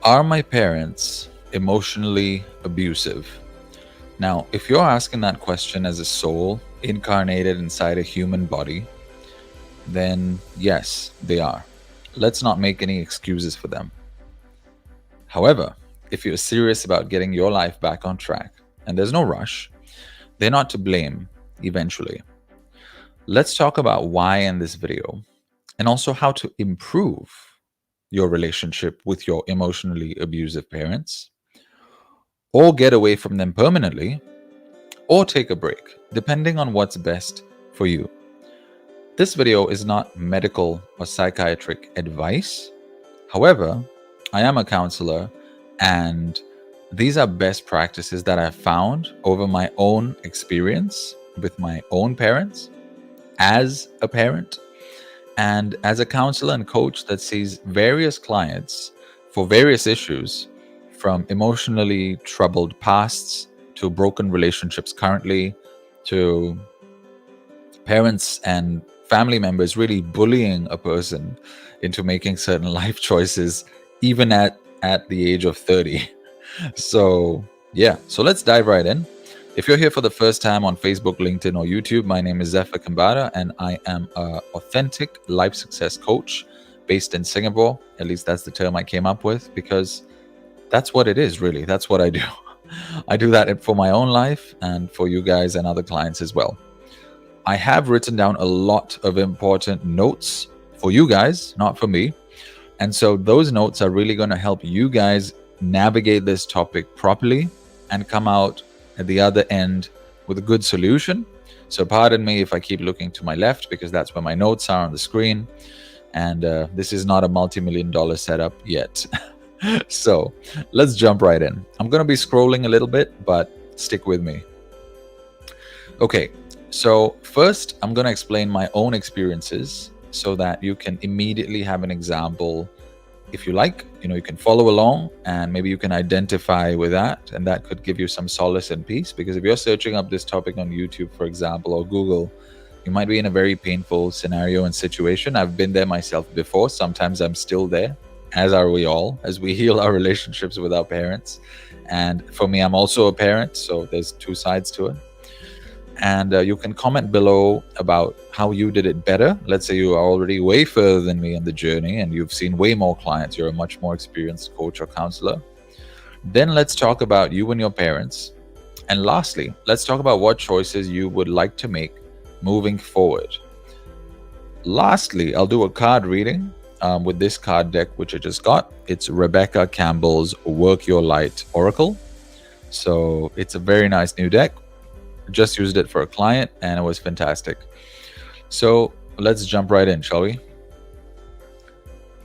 Are my parents emotionally abusive? Now, if you're asking that question as a soul incarnated inside a human body, then yes, they are. Let's not make any excuses for them. However, if you're serious about getting your life back on track, and there's no rush, they're not to blame eventually. Let's talk about why in this video, and also how to improve your relationship with your emotionally abusive parents, or get away from them permanently, or take a break, depending on what's best for you. This video is not medical or psychiatric advice. However, I am a counselor, and these are best practices that I've found over my own experience with my own parents, as a parent, and as a counselor and coach that sees various clients for various issues, from emotionally troubled pasts to broken relationships currently, to parents and family members really bullying a person into making certain life choices, even at the age of 30. So let's dive right in. If you're here for the first time on Facebook, LinkedIn, or YouTube, my name is Zephyr Kambada, and I am an authentic life success coach based in Singapore. At least that's the term I came up with, because that's what it is, really. That's what I do. I do that for my own life and for you guys and other clients as well. I have written down a lot of important notes for you guys, not for me. And so those notes are really going to help you guys navigate this topic properly and come out at the other end with a good solution. So pardon me if I keep looking to my left, because that's where my notes are on the screen. And this is not a multi-million-dollar setup yet. So let's jump right in. I'm going to be scrolling a little bit, but stick with me. Okay, so first I'm going to explain my own experiences so that you can immediately have an example. If you like, you can follow along and maybe you can identify with that, and that could give you some solace and peace. Because if you're searching up this topic on YouTube, for example, or Google, you might be in a very painful scenario and situation. I've been there myself before. Sometimes I'm still there, as are we all, as we heal our relationships with our parents. And for me, I'm also a parent, so there's two sides to it. And you can comment below about how you did it better. Let's say you are already way further than me in the journey and you've seen way more clients. You're a much more experienced coach or counselor. Then let's talk about you and your parents. And lastly, let's talk about what choices you would like to make moving forward. Lastly, I'll do a card reading with this card deck, which I just got. It's Rebecca Campbell's Work Your Light Oracle. So it's a very nice new deck. Just used it for a client and it was fantastic. So let's jump right in, shall we?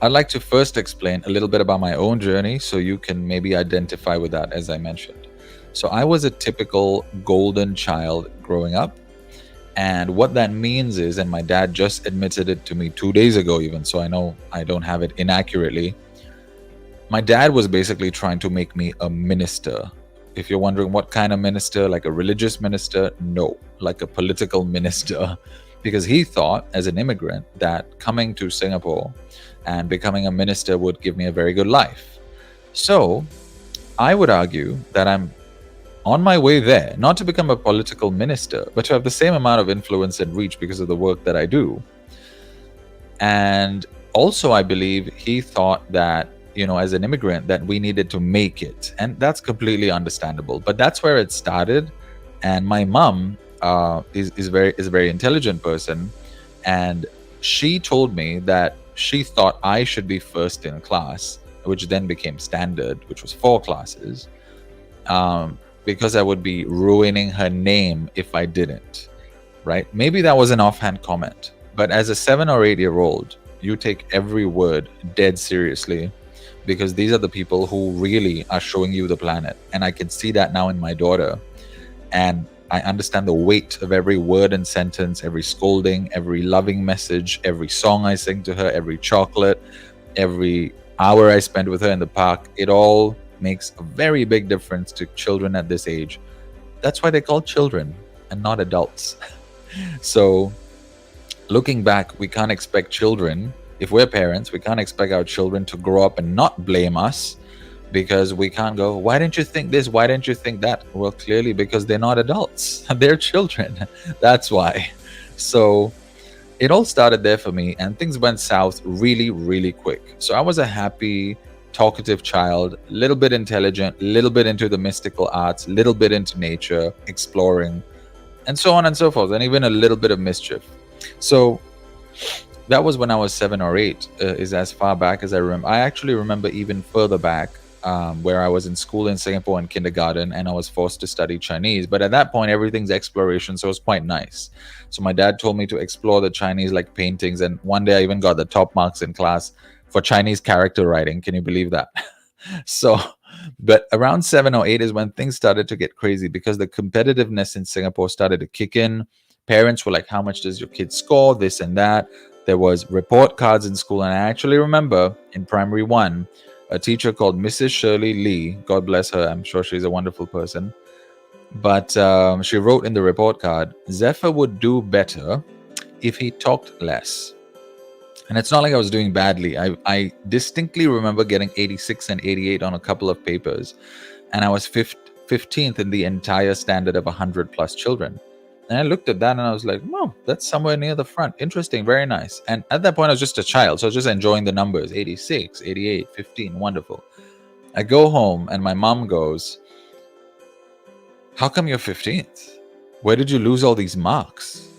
I'd like to first explain a little bit about my own journey so you can maybe identify with that, as I mentioned. So I was a typical golden child growing up. And what that means is, and my dad just admitted it to me 2 days ago even, so I know I don't have it inaccurately. My dad was basically trying to make me a minister. If you're wondering what kind of minister, like a religious minister, no, like a political minister, because he thought as an immigrant that coming to Singapore and becoming a minister would give me a very good life. So I would argue that I'm on my way there, not to become a political minister, but to have the same amount of influence and reach because of the work that I do. And also, I believe he thought that, as an immigrant, that we needed to make it. And that's completely understandable. But that's where it started. And my mom is a very intelligent person. And she told me that she thought I should be first in class, which then became standard, which was 4 classes, because I would be ruining her name if I didn't, right? Maybe that was an offhand comment. But as a 7 or 8-year-old, you take every word dead seriously, because these are the people who really are showing you the planet. And I can see that now in my daughter. And I understand the weight of every word and sentence, every scolding, every loving message, every song I sing to her, every chocolate, every hour I spend with her in the park. It all makes a very big difference to children at this age. That's why they're called children and not adults. So looking back, we can't expect children, if we're parents, we can't expect our children to grow up and not blame us because we can't go, why didn't you think this? Why didn't you think that? Well, clearly because they're not adults, they're children. That's why. So it all started there for me, and things went south really, really quick. So I was a happy, talkative child, a little bit intelligent, a little bit into the mystical arts, a little bit into nature, exploring, and so on and so forth, and even a little bit of mischief. So that was when I was 7 or 8, is as far back as I remember. I actually remember even further back, where I was in school in Singapore in kindergarten, and I was forced to study Chinese. But at that point, everything's exploration, so it was quite nice. So my dad told me to explore the Chinese, like paintings, and one day I even got the top marks in class for Chinese character writing. Can you believe that? So, but around 7 or 8 is when things started to get crazy, because the competitiveness in Singapore started to kick in. Parents were like, how much does your kid score? This and that. There was report cards in school. And I actually remember in primary 1, a teacher called Mrs. Shirley Lee, God bless her, I'm sure she's a wonderful person. But she wrote in the report card, Zephyr would do better if he talked less. And it's not like I was doing badly. I distinctly remember getting 86 and 88 on a couple of papers. And I was 15th in the entire standard of 100 plus children. And I looked at that and I was like, oh, that's somewhere near the front. Interesting, very nice. And at that point, I was just a child. So I was just enjoying the numbers, 86, 88, 15, wonderful. I go home and my mom goes, how come you're 15th? Where did you lose all these marks?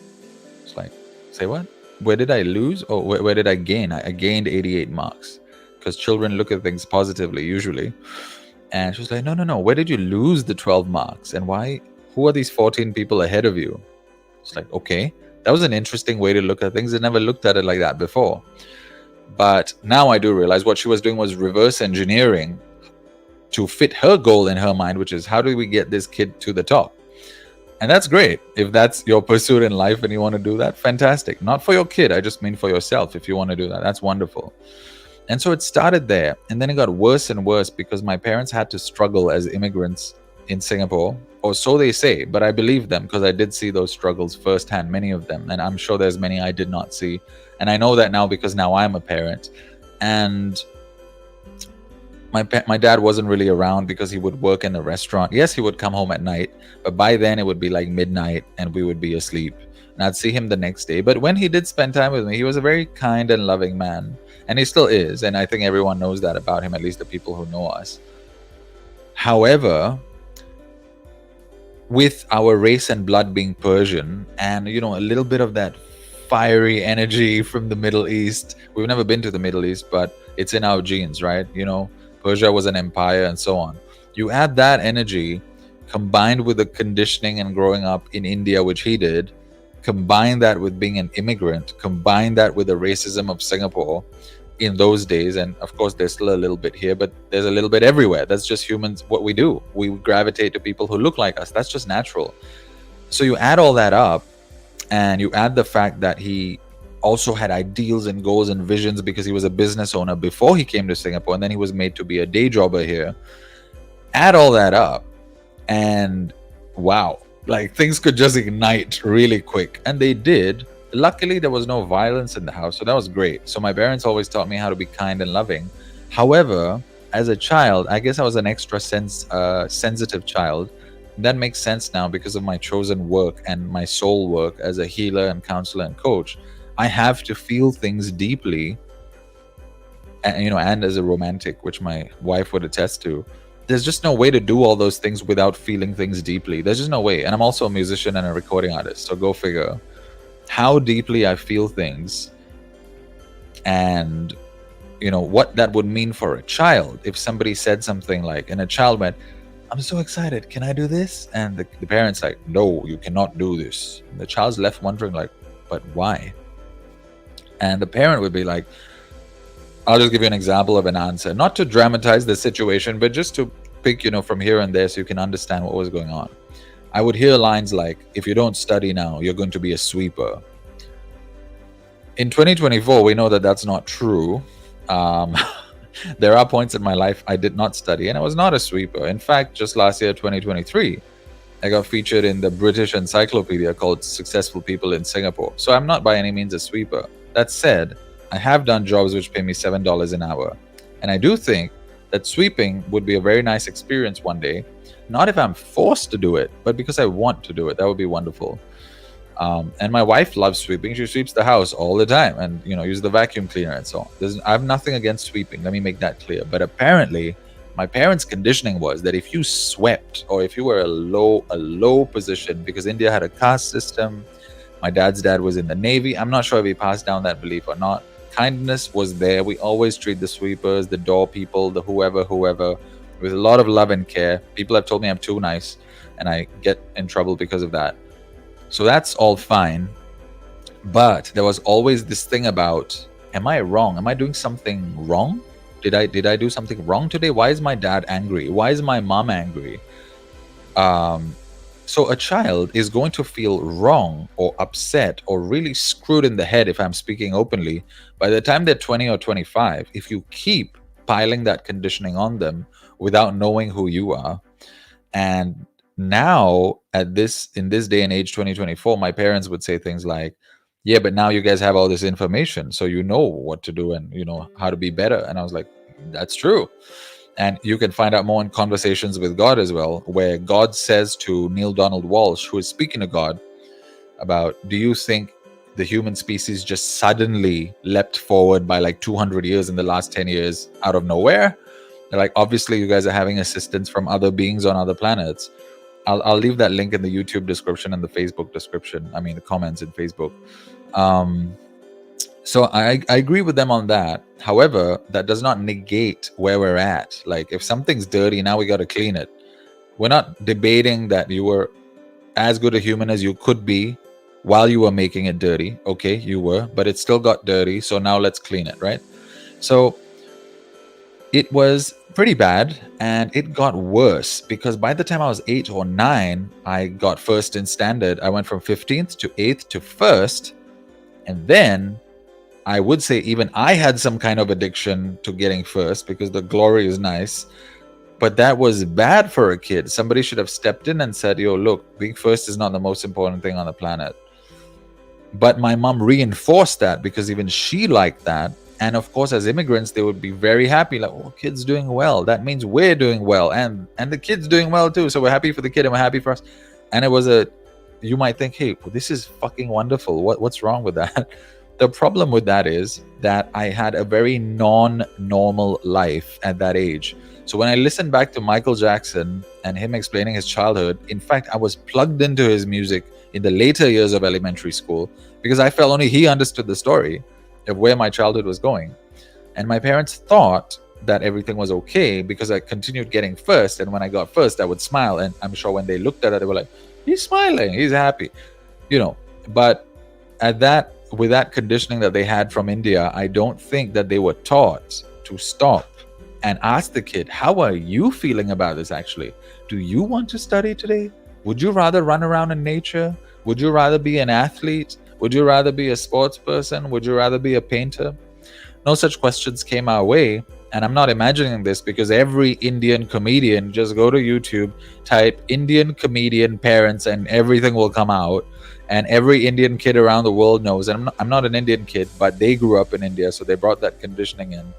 It's like, say what? Where did I lose? Or where did I gain? I gained 88 marks, because children look at things positively usually. And she was like, no. Where did you lose the 12 marks? And why? Who are these 14 people ahead of you? It's like, okay, that was an interesting way to look at things. I never looked at it like that before. But now I do realize what she was doing was reverse engineering to fit her goal in her mind, which is, how do we get this kid to the top? And that's great. If that's your pursuit in life and you want to do that, fantastic. Not for your kid, I just mean for yourself. If you want to do that, that's wonderful. And so it started there, and then it got worse and worse, because my parents had to struggle as immigrants in Singapore, or so they say, but I believe them, because I did see those struggles firsthand, many of them, and I'm sure there's many I did not see. And I know that now because now I'm a parent. And my dad wasn't really around because he would work in a restaurant. Yes, he would come home at night, but by then it would be like midnight and we would be asleep. And I'd see him the next day. But when he did spend time with me, he was a very kind and loving man. And he still is. And I think everyone knows that about him, at least the people who know us. However, with our race and blood being Persian, and, you know, a little bit of that fiery energy from the Middle East. We've never been to the Middle East, but it's in our genes, right? You know, Persia was an empire and so on. You add that energy combined with the conditioning and growing up in India, which he did, combine that with being an immigrant, combine that with the racism of Singapore in those days. And of course, there's still a little bit here, but there's a little bit everywhere. That's just humans, what we do. We gravitate to people who look like us. That's just natural. So you add all that up, and you add the fact that he also had ideals and goals and visions because he was a business owner before he came to Singapore, and then he was made to be a day jobber here. Add all that up, and wow, like things could just ignite really quick. And they did. Luckily, there was no violence in the house, so that was great. So my parents always taught me how to be kind and loving. However, as a child, I guess I was an extra sensitive child. That makes sense now because of my chosen work and my soul work as a healer and counselor and coach. I have to feel things deeply, and, you know, and as a romantic, which my wife would attest to. There's just no way to do all those things without feeling things deeply. There's just no way. And I'm also a musician and a recording artist, so go figure how deeply I feel things, and, you know, what that would mean for a child if somebody said something like, and a child went, I'm so excited, can I do this? And the parents like, no, you cannot do this. And the child's left wondering like, but why? And the parent would be like, I'll just give you an example of an answer, not to dramatize the situation, but just to pick, you know, from here and there so you can understand what was going on. I would hear lines like, if you don't study now, you're going to be a sweeper. In 2024, we know that that's not true. There are points in my life I did not study and I was not a sweeper. In fact, just last year, 2023, I got featured in the British encyclopedia called Successful People in Singapore. So I'm not by any means a sweeper. That said, I have done jobs which pay me $7 an hour. And I do think that sweeping would be a very nice experience one day. Not if I'm forced to do it, but because I want to do it. That would be wonderful. And my wife loves sweeping. She sweeps the house all the time, and uses the vacuum cleaner and so on. I have nothing against sweeping. Let me make that clear. But apparently, my parents' conditioning was that if you swept, or if you were a low position, because India had a caste system. My dad's dad was in the Navy. I'm not sure if he passed down that belief or not. Kindness was there. We always treat the sweepers, the door people, the whoever, with a lot of love and care. People have told me I'm too nice, and I get in trouble because of that. So that's all fine. But there was always this thing about, am I wrong? Am I doing something wrong? Did I do something wrong today? Why is my dad angry? Why is my mom angry? So a child is going to feel wrong or upset or really screwed in the head, if I'm speaking openly, by the time they're 20 or 25, if you keep piling that conditioning on them without knowing who you are. And now in this day and age, 2024, my parents would say things like, yeah, but now you guys have all this information, so you know what to do and how to be better. And I was like, that's true. And you can find out more in Conversations with God as well, where God says to Neil Donald Walsh, who is speaking to God, about, do you think the human species just suddenly leapt forward by like 200 years in the last 10 years out of nowhere? They're like, obviously you guys are having assistance from other beings on other planets. I'll leave that link in the YouTube description and the Facebook description. I mean, the comments in Facebook. So I agree with them on that. However, that does not negate where we're at. Like, if something's dirty, now we got to clean it. We're not debating that you were as good a human as you could be while you were making it dirty. Okay, you were, but it still got dirty. So now let's clean it, right? So it was pretty bad, and it got worse because by the time I was 8 or 9, I got first in standard. I went from 15th to 8th to first. And then I would say even I had some kind of addiction to getting first, because the glory is nice. But that was bad for a kid. Somebody should have stepped in and said, yo, look, being first is not the most important thing on the planet. But my mom reinforced that because even she liked that. And of course, as immigrants, they would be very happy. Like, oh, kid's doing well. That means we're doing well. And the kid's doing well too. So we're happy for the kid and we're happy for us. And it was you might think, hey, well, this is fucking wonderful. What's wrong with that? The problem with that is that I had a very non-normal life at that age. So when I listened back to Michael Jackson and him explaining his childhood, in fact, I was plugged into his music in the later years of elementary school because I felt only he understood the story of where my childhood was going. And my parents thought that everything was okay because I continued getting first. And when I got first, I would smile. And I'm sure when they looked at it, they were like, he's smiling, he's happy, But with that conditioning that they had from India, I don't think that they were taught to stop and ask the kid, how are you feeling about this actually? Do you want to study today? Would you rather run around in nature? Would you rather be an athlete? Would you rather be a sports person? Would you rather be a painter? No such questions came our way. And I'm not imagining this because every Indian comedian, just go to YouTube, type Indian comedian parents, and everything will come out. And every Indian kid around the world knows, and I'm not an Indian kid, but they grew up in India, so they brought that conditioning in,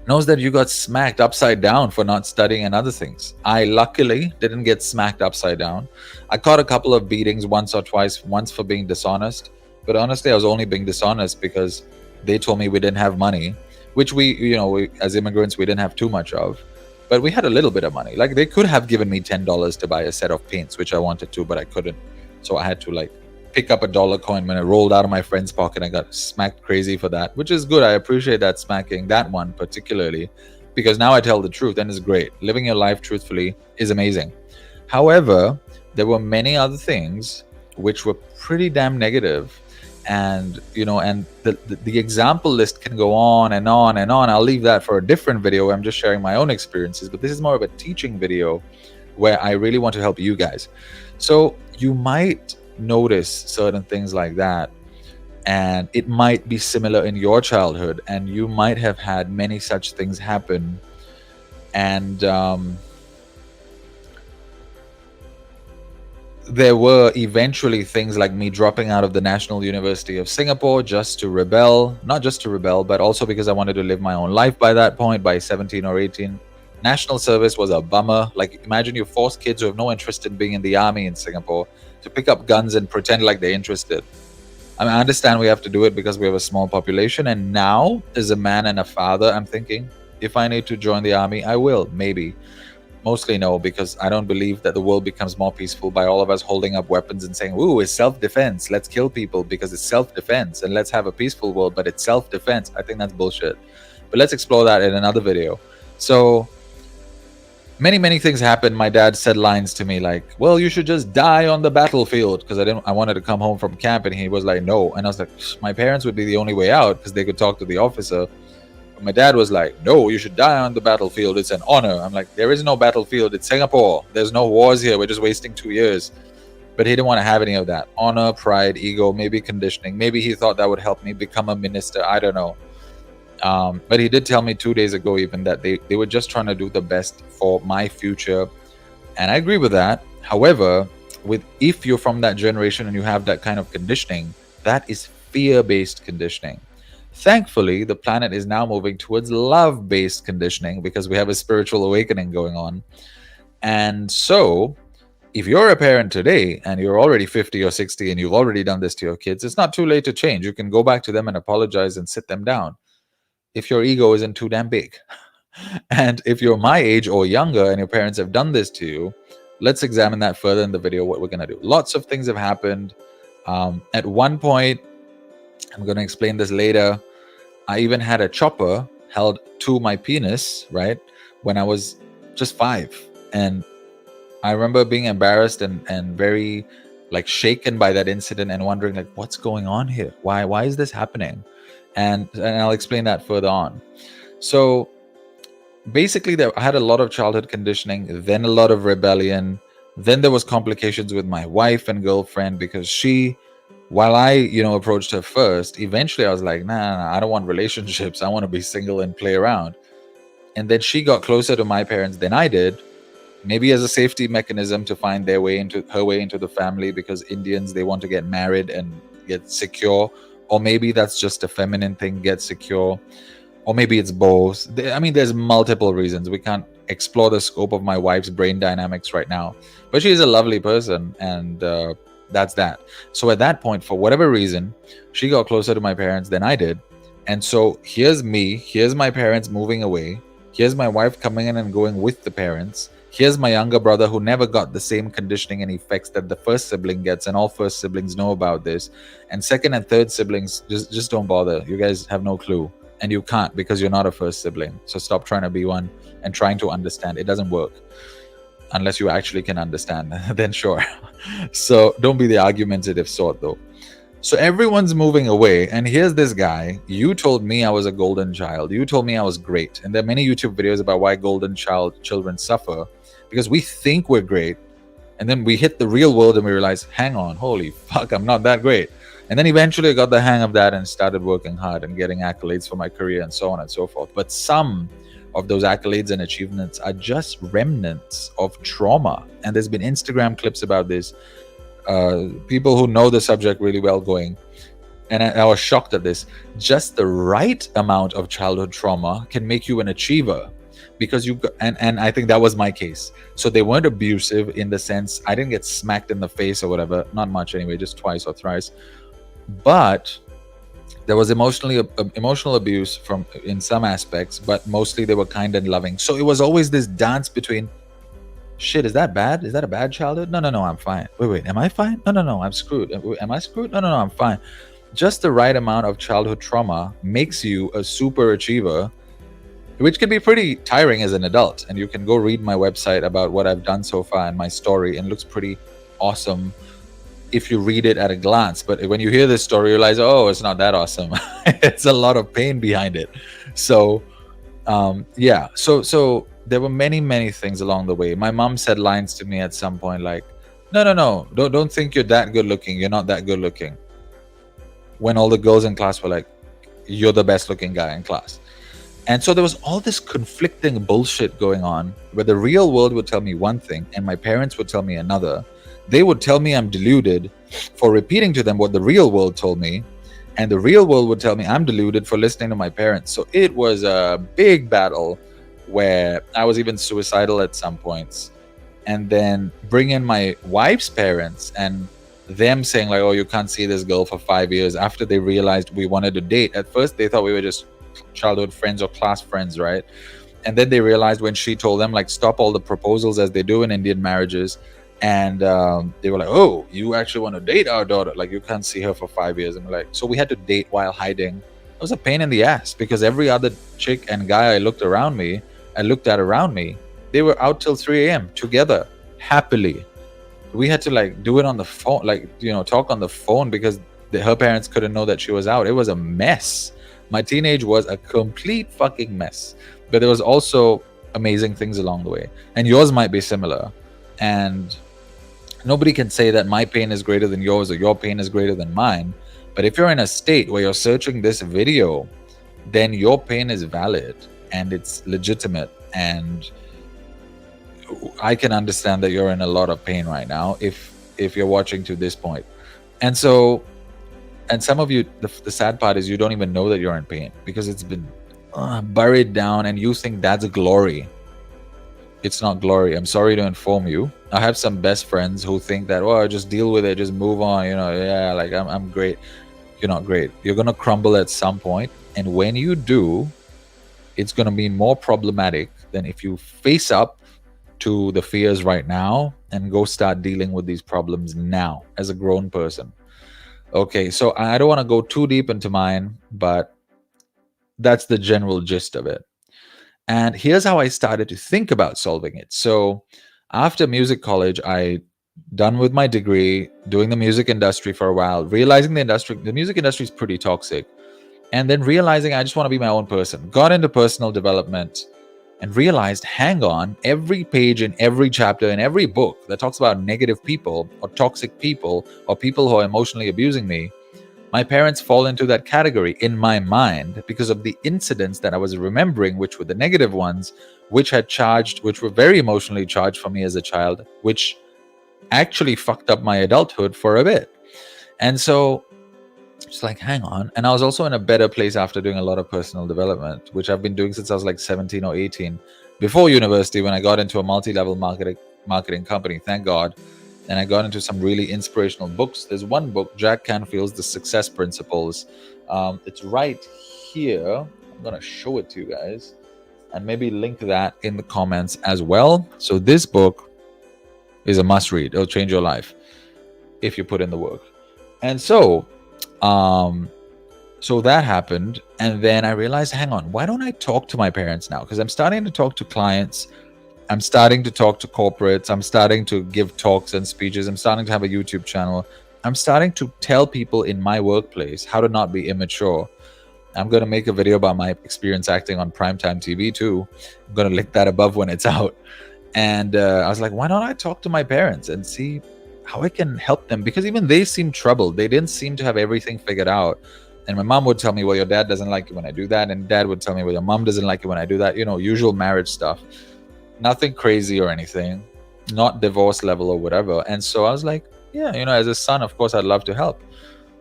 knows that you got smacked upside down for not studying and other things. I luckily didn't get smacked upside down. I caught a couple of beatings once or twice, once for being dishonest. But honestly, I was only being dishonest because they told me we didn't have money, which we as immigrants, we didn't have too much of. But we had a little bit of money. Like, they could have given me $10 to buy a set of paints, which I wanted to, but I couldn't. So I had to pick up a dollar coin. When I rolled out of my friend's pocket, I got smacked crazy for that, which is good. I appreciate that smacking, that one particularly, because now I tell the truth and it's great. Living your life truthfully is amazing. However, there were many other things which were pretty damn negative. And the example list can go on and on and on. I'll leave that for a different video where I'm just sharing my own experiences, but this is more of a teaching video where I really want to help you guys. So you might notice certain things like that, and it might be similar in your childhood, and you might have had many such things happen. And there were eventually things like me dropping out of the National University of Singapore just to rebel, not just to rebel, but also because I wanted to live my own life by that point, by 17 or 18. National service was a bummer. Like, imagine you force kids who have no interest in being in the army in Singapore to pick up guns and pretend like they're interested. I mean, I understand we have to do it because we have a small population. And now, as a man and a father, I'm thinking if I need to join the army, I will, maybe. Mostly no, because I don't believe that the world becomes more peaceful by all of us holding up weapons and saying, ooh, it's self defense. Let's kill people because it's self defense. And let's have a peaceful world, but it's self defense. I think that's bullshit. But let's explore that in another video. So, many things happened. My dad said lines to me like, well, you should just die on the battlefield, because I wanted to come home from camp, and he was like, no. And I was like, my parents would be the only way out because they could talk to the officer. But my dad was like, no, you should die on the battlefield, it's an honor. I'm like, there is no battlefield, it's Singapore, there's no wars here, we're just wasting 2 years. But he didn't want to have any of that. Honor, pride, ego, maybe conditioning. Maybe he thought that would help me become a minister, I don't know. But he did tell me 2 days ago even that they were just trying to do the best for my future. And I agree with that. However, if you're from that generation and you have that kind of conditioning, that is fear-based conditioning. Thankfully, the planet is now moving towards love-based conditioning because we have a spiritual awakening going on. And so, if you're a parent today and you're already 50 or 60 and you've already done this to your kids, it's not too late to change. You can go back to them and apologize and sit them down if your ego isn't too damn big. And if you're my age or younger and your parents have done this to you, let's examine that further in the video, what we're going to do. Lots of things have happened. At one point, I'm going to explain this later, I even had a chopper held to my penis, right, when I was just 5. And I remember being embarrassed and very like shaken by that incident and wondering like, what's going on here? Why is this happening? And I'll explain that further on. So basically, I had a lot of childhood conditioning, then a lot of rebellion. Then there was complications with my wife and girlfriend because she, while I, approached her first, eventually I was like, nah, I don't want relationships. I want to be single and play around. And then she got closer to my parents than I did, maybe as a safety mechanism to find her way into the family, because Indians, they want to get married and get secure. Or maybe that's just a feminine thing, get secure. Or maybe it's both. I mean, there's multiple reasons. We can't explore the scope of my wife's brain dynamics right now. But she's a lovely person, and that's that. So at that point, for whatever reason, she got closer to my parents than I did. And so here's me, here's my parents moving away. Here's my wife coming in and going with the parents. Here's my younger brother who never got the same conditioning and effects that the first sibling gets, and all first siblings know about this. And second and third siblings, just don't bother. You guys have no clue. And you can't, because you're not a first sibling. So stop trying to be one and trying to understand. It doesn't work. Unless you actually can understand, then sure. So don't be the argumentative sort though. So everyone's moving away, and here's this guy. You told me I was a golden child. You told me I was great. And there are many YouTube videos about why golden children suffer, because we think we're great, and then we hit the real world and we realize, hang on, holy fuck, I'm not that great. And then eventually I got the hang of that and started working hard and getting accolades for my career and so on and so forth. But some of those accolades and achievements are just remnants of trauma. And there's been Instagram clips about this. People who know the subject really well going. And I was shocked at this. Just the right amount of childhood trauma can make you an achiever. Because and I think that was my case. So they weren't abusive in the sense, I didn't get smacked in the face or whatever. Not much anyway, just twice or thrice. But there was emotional abuse in some aspects, but mostly they were kind and loving. So it was always this dance between, shit, is that bad? Is that a bad childhood? No, I'm fine. Wait, am I fine? No, I'm screwed. Am I screwed? No, I'm fine. Just the right amount of childhood trauma makes you a super achiever, which can be pretty tiring as an adult. And you can go read my website about what I've done so far and my story, and it looks pretty awesome if you read it at a glance. But when you hear this story, you realize, oh, it's not that awesome. It's a lot of pain behind it. So yeah, so there were many things along the way. My mom said lines to me at some point like, no, don't think you're that good looking, you're not that good looking, when all the girls in class were like, you're the best looking guy in class. And so there was all this conflicting bullshit going on, where the real world would tell me one thing and my parents would tell me another. They would tell me I'm deluded for repeating to them what the real world told me, and the real world would tell me I'm deluded for listening to my parents. So it was a big battle where I was even suicidal at some points. And then bring in my wife's parents and them saying like, oh, you can't see this girl for 5 years, after they realized we wanted to date. At first they thought we were just childhood friends or class friends, right? And then they realized when she told them like, stop all the proposals as they do in Indian marriages. And they were like, oh, you actually want to date our daughter, like you can't see her for 5 years. And we're like, so we had to date while hiding. It was a pain in the ass because every other chick and guy I looked at around me, they were out till 3 a.m. together happily. We had to like do it on the phone, like, talk on the phone because her parents couldn't know that she was out. It was a mess. My teenage was a complete fucking mess. But there was also amazing things along the way. And yours might be similar. And nobody can say that my pain is greater than yours or your pain is greater than mine. But if you're in a state where you're searching this video, then your pain is valid and it's legitimate. And I can understand that you're in a lot of pain right now if you're watching to this point. And so, and some of you, the sad part is you don't even know that you're in pain because it's been buried down and you think that's glory. It's not glory. I'm sorry to inform you. I have some best friends who think that, oh, just deal with it, just move on, yeah, like I'm great. You're not great. You're going to crumble at some point. And when you do, it's going to be more problematic than if you face up to the fears right now and go start dealing with these problems now as a grown person. Okay, so I don't want to go too deep into mine, but that's the general gist of it. And here's how I started to think about solving it. So after music college, I done with my degree, doing the music industry for a while, realizing the music industry is pretty toxic. And then realizing I just want to be my own person. Got into personal development and realized, hang on, every page in every chapter in every book that talks about negative people or toxic people or people who are emotionally abusing me, my parents fall into that category in my mind because of the incidents that I was remembering, which were the negative ones, which were very emotionally charged for me as a child, which actually fucked up my adulthood for a bit. And so it's like, hang on. And I was also in a better place after doing a lot of personal development, which I've been doing since I was like 17 or 18, before university, when I got into a multi-level marketing company, thank God. And I got into some really inspirational books. There's one book, Jack Canfield's The Success Principles. It's right here. I'm going to show it to you guys and maybe link that in the comments as well. So this book is a must read. It'll change your life if you put in the work. And so that happened. And then I realized, hang on, why don't I talk to my parents now? Because I'm starting to talk to clients. I'm starting to talk to corporates. I'm starting to give talks and speeches. I'm starting to have a YouTube channel. I'm starting to tell people in my workplace how to not be immature. I'm going to make a video about my experience acting on primetime TV too. I'm going to link that above when it's out. And I was like, why don't I talk to my parents and see how I can help them? Because even they seemed troubled. They didn't seem to have everything figured out. And my mom would tell me, well, your dad doesn't like you when I do that. And dad would tell me, well, your mom doesn't like you when I do that. Usual marriage stuff. Nothing crazy or anything, not divorce level or whatever. And so I was like, yeah, as a son, of course, I'd love to help.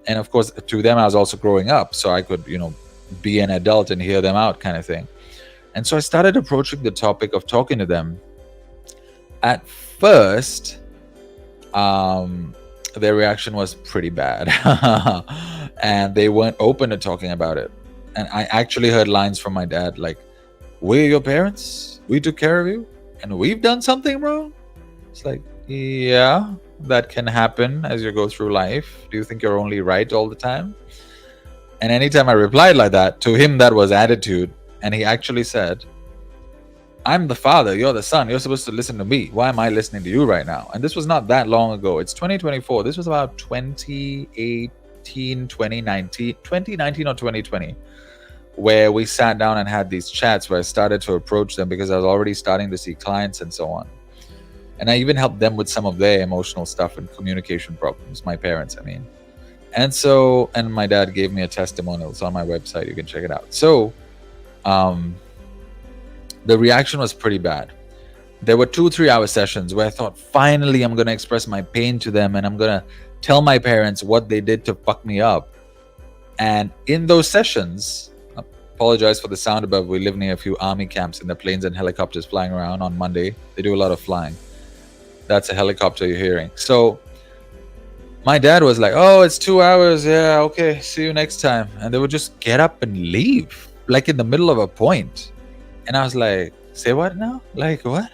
And of course, to them, I was also growing up, so I could, be an adult and hear them out kind of thing. And so I started approaching the topic of talking to them. At first, their reaction was pretty bad. And they weren't open to talking about it. And I actually heard lines from my dad like, we're your parents? We took care of you and we've done something wrong? It's like, yeah, that can happen as you go through life. Do you think you're only right all the time? And anytime I replied like that, to him, that was attitude. And he actually said, I'm the father, you're the son, you're supposed to listen to me. Why am I listening to you right now? And this was not that long ago. It's 2024. This was about 2019 or 2020. Where we sat down and had these chats where I started to approach them because I was already starting to see clients and so on. And I even helped them with some of their emotional stuff and communication problems, my parents, I mean. And my dad gave me a testimonial. It's on my website. You can check it out. So the reaction was pretty bad. There were 2 3 hour sessions where I thought, finally I'm going to express my pain to them, and I'm going to tell my parents what they did to fuck me up. And in those sessions, I apologize for the sound above, we live near a few army camps and the planes and helicopters flying around on Monday. They do a lot of flying. That's a helicopter you're hearing. So my dad was like, oh, it's 2 hours. Yeah, okay, see you next time. And they would just get up and leave, like in the middle of a point. And I was like, say what now? Like, what?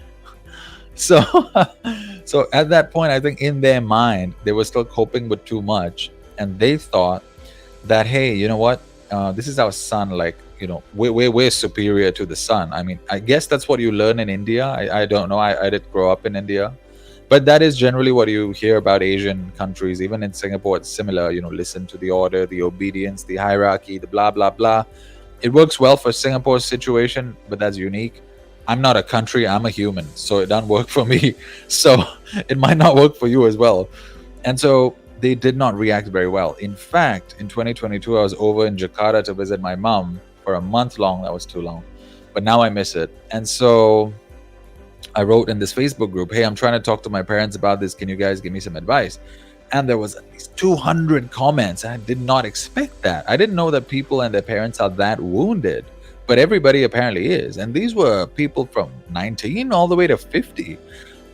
So, so at that point, I think in their mind, they were still coping with too much. And they thought that, hey, you know what? This is our son. Like, you know, we're superior to the son. I mean, I guess that's what you learn in India. I don't know. I did grow up in India. But that is generally what you hear about Asian countries. Even in Singapore, it's similar. You know, listen to the order, the obedience, the hierarchy, the blah, blah, blah. It works well for Singapore's situation, but that's unique. I'm not a country, I'm a human. So it doesn't work for me. So it might not work for you as well. And so they did not react very well. In fact, in 2022, I was over in Jakarta to visit my mom for a month long. That was too long. But now I miss it. And so I wrote in this Facebook group, hey, I'm trying to talk to my parents about this. Can you guys give me some advice? And there was at least 200 comments. I did not expect that. I didn't know that people and their parents are that wounded, but everybody apparently is. And these were people from 19 all the way to 50.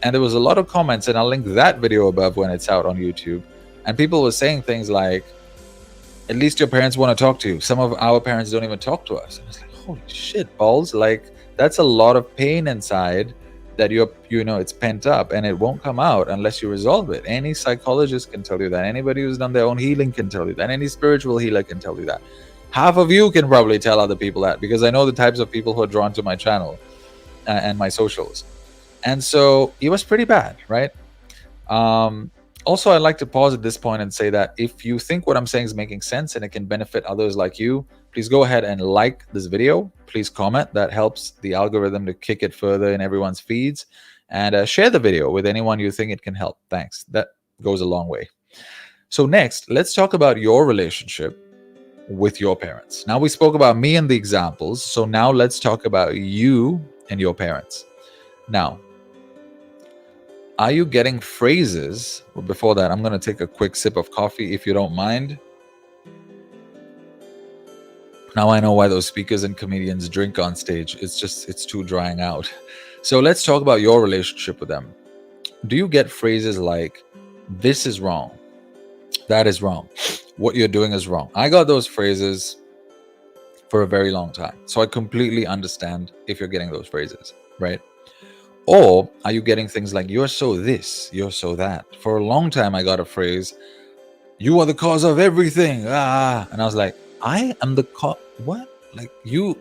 And there was a lot of comments, and I'll link that video above when it's out on YouTube. And people were saying things like, at least your parents want to talk to you. Some of our parents don't even talk to us. And I was like, holy shit, balls. Like, that's a lot of pain inside that it's pent up, and it won't come out unless you resolve it. Any psychologist can tell you that. Anybody who's done their own healing can tell you that. Any spiritual healer can tell you that. Half of you can probably tell other people that, because I know the types of people who are drawn to my channel and my socials. And so it was pretty bad, right? Also, I'd like to pause at this point and say that if you think what I'm saying is making sense and it can benefit others like you, please go ahead and like this video. Please comment. That helps the algorithm to kick it further in everyone's feeds. And share the video with anyone you think it can help. Thanks. That goes a long way. So next, let's talk about your relationship with your parents. Now we spoke about me and the examples. So now let's talk about you and your parents. Now, are you getting phrases? Well, before that, I'm going to take a quick sip of coffee if you don't mind. Now I know why those speakers and comedians drink on stage. It's too drying out. So let's talk about your relationship with them. Do you get phrases like, this is wrong, that is wrong, what you're doing is wrong? I got those phrases for a very long time. So I completely understand if you're getting those phrases, right? Or are you getting things like, you're so this, you're so that? For a long time, I got a phrase, you are the cause of everything. And I was like, I am the cause. What? Like, you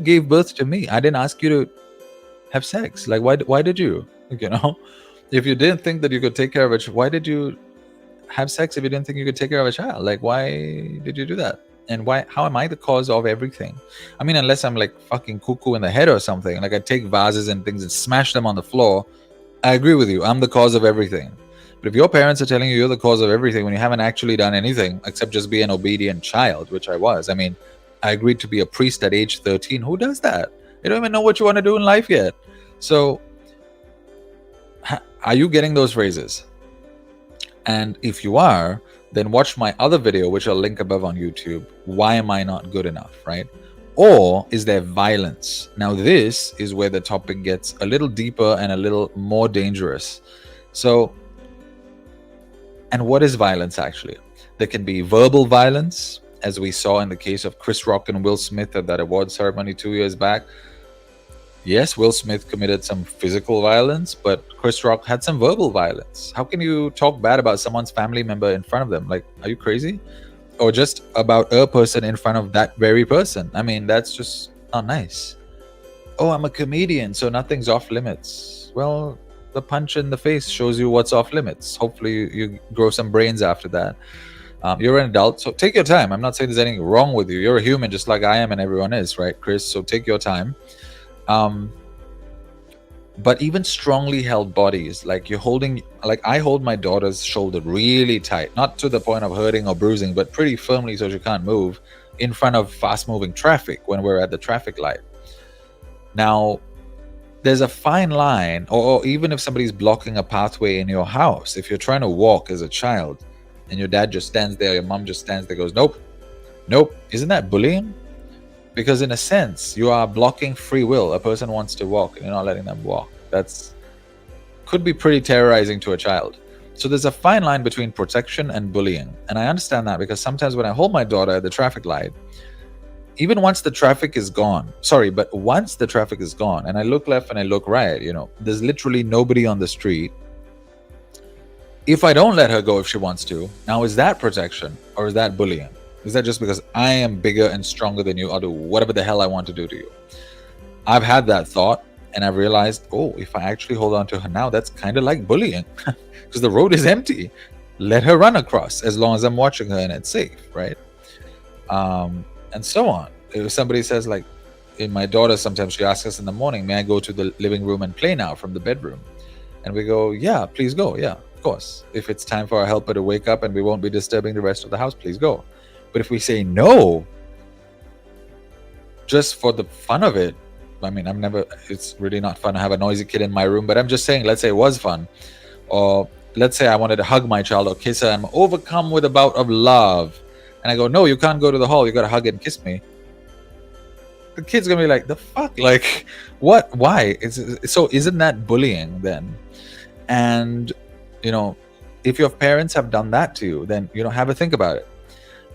gave birth to me. I didn't ask you to have sex. Like, why did you? You know, if you didn't think that you could take care of a child, why did you have sex if you didn't think you could take care of a child? Like, why did you do that? And how am I the cause of everything? I mean, unless I'm like fucking cuckoo in the head or something, like I take vases and things and smash them on the floor, I agree with you. I'm the cause of everything. But if your parents are telling you you're the cause of everything when you haven't actually done anything except just be an obedient child, which I was. I mean, I agreed to be a priest at age 13. Who does that? You don't even know what you want to do in life yet. So are you getting those phrases? And if you are, then watch my other video, which I'll link above on YouTube. Why am I not good enough, right? Or is there violence? Now, this is where the topic gets a little deeper and a little more dangerous. So, and what is violence actually? There can be verbal violence, as we saw in the case of Chris Rock and Will Smith at that award ceremony 2 years back. Yes, Will Smith committed some physical violence, but Chris Rock had some verbal violence. How can you talk bad about someone's family member in front of them? Like, are you crazy? Or just about a person in front of that very person? I mean, that's just not nice. Oh, I'm a comedian, so nothing's off limits. Well, the punch in the face shows you what's off limits. Hopefully you grow some brains after that. You're an adult, so take your time. I'm not saying there's anything wrong with you. You're a human just like I am and everyone is, right, Chris? So take your time. But even strongly held bodies, like you're holding, like I hold my daughter's shoulder really tight, not to the point of hurting or bruising, but pretty firmly so she can't move in front of fast moving traffic when we're at the traffic light. Now, there's a fine line, or even if somebody's blocking a pathway in your house, if you're trying to walk as a child and your dad just stands there, your mom just stands there, goes, nope, nope, isn't that bullying? Because in a sense, you are blocking free will. A person wants to walk and you're not letting them walk. That's could be pretty terrorizing to a child. So there's a fine line between protection and bullying. And I understand that because sometimes when I hold my daughter at the traffic light, even once the traffic is gone, but once the traffic is gone and I look left and I look right, there's literally nobody on the street. If I don't let her go if she wants to, now is that protection or is that bullying? Is that just because I am bigger and stronger than you? I'll do whatever the hell I want to do to you. I've had that thought and I've realized, if I actually hold on to her now, that's kind of like bullying because the road is empty. Let her run across as long as I'm watching her and it's safe, right? And so on. If somebody says, like, in my daughter, sometimes she asks us in the morning, may I go to the living room and play now from the bedroom? And we go, yeah, please go. Yeah, of course. If it's time for our helper to wake up and we won't be disturbing the rest of the house, please go. But if we say no, just for the fun of it, it's really not fun to have a noisy kid in my room, but I'm just saying, let's say it was fun. Or let's say I wanted to hug my child or kiss her and I'm overcome with a bout of love. And I go, no, you can't go to the hall. You got to hug and kiss me. The kid's going to be like, the fuck? Like, what? Why? So isn't that bullying then? And, if your parents have done that to you, then, have a think about it.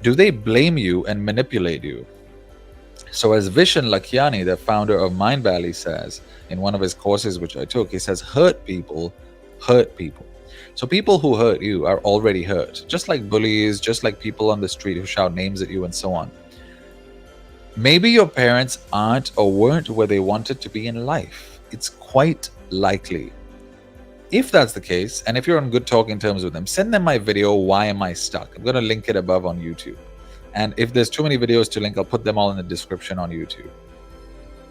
Do they blame you and manipulate you? So as Vishen Lakhiani, the founder of Mindvalley, says in one of his courses, which I took, he says, hurt people hurt people. So people who hurt you are already hurt, just like bullies, just like people on the street who shout names at you and so on. Maybe your parents aren't or weren't where they wanted to be in life. It's quite likely. If that's the case, and if you're on good talking terms with them, send them my video, Why Am I Stuck? I'm going to link it above on YouTube. And if there's too many videos to link, I'll put them all in the description on YouTube.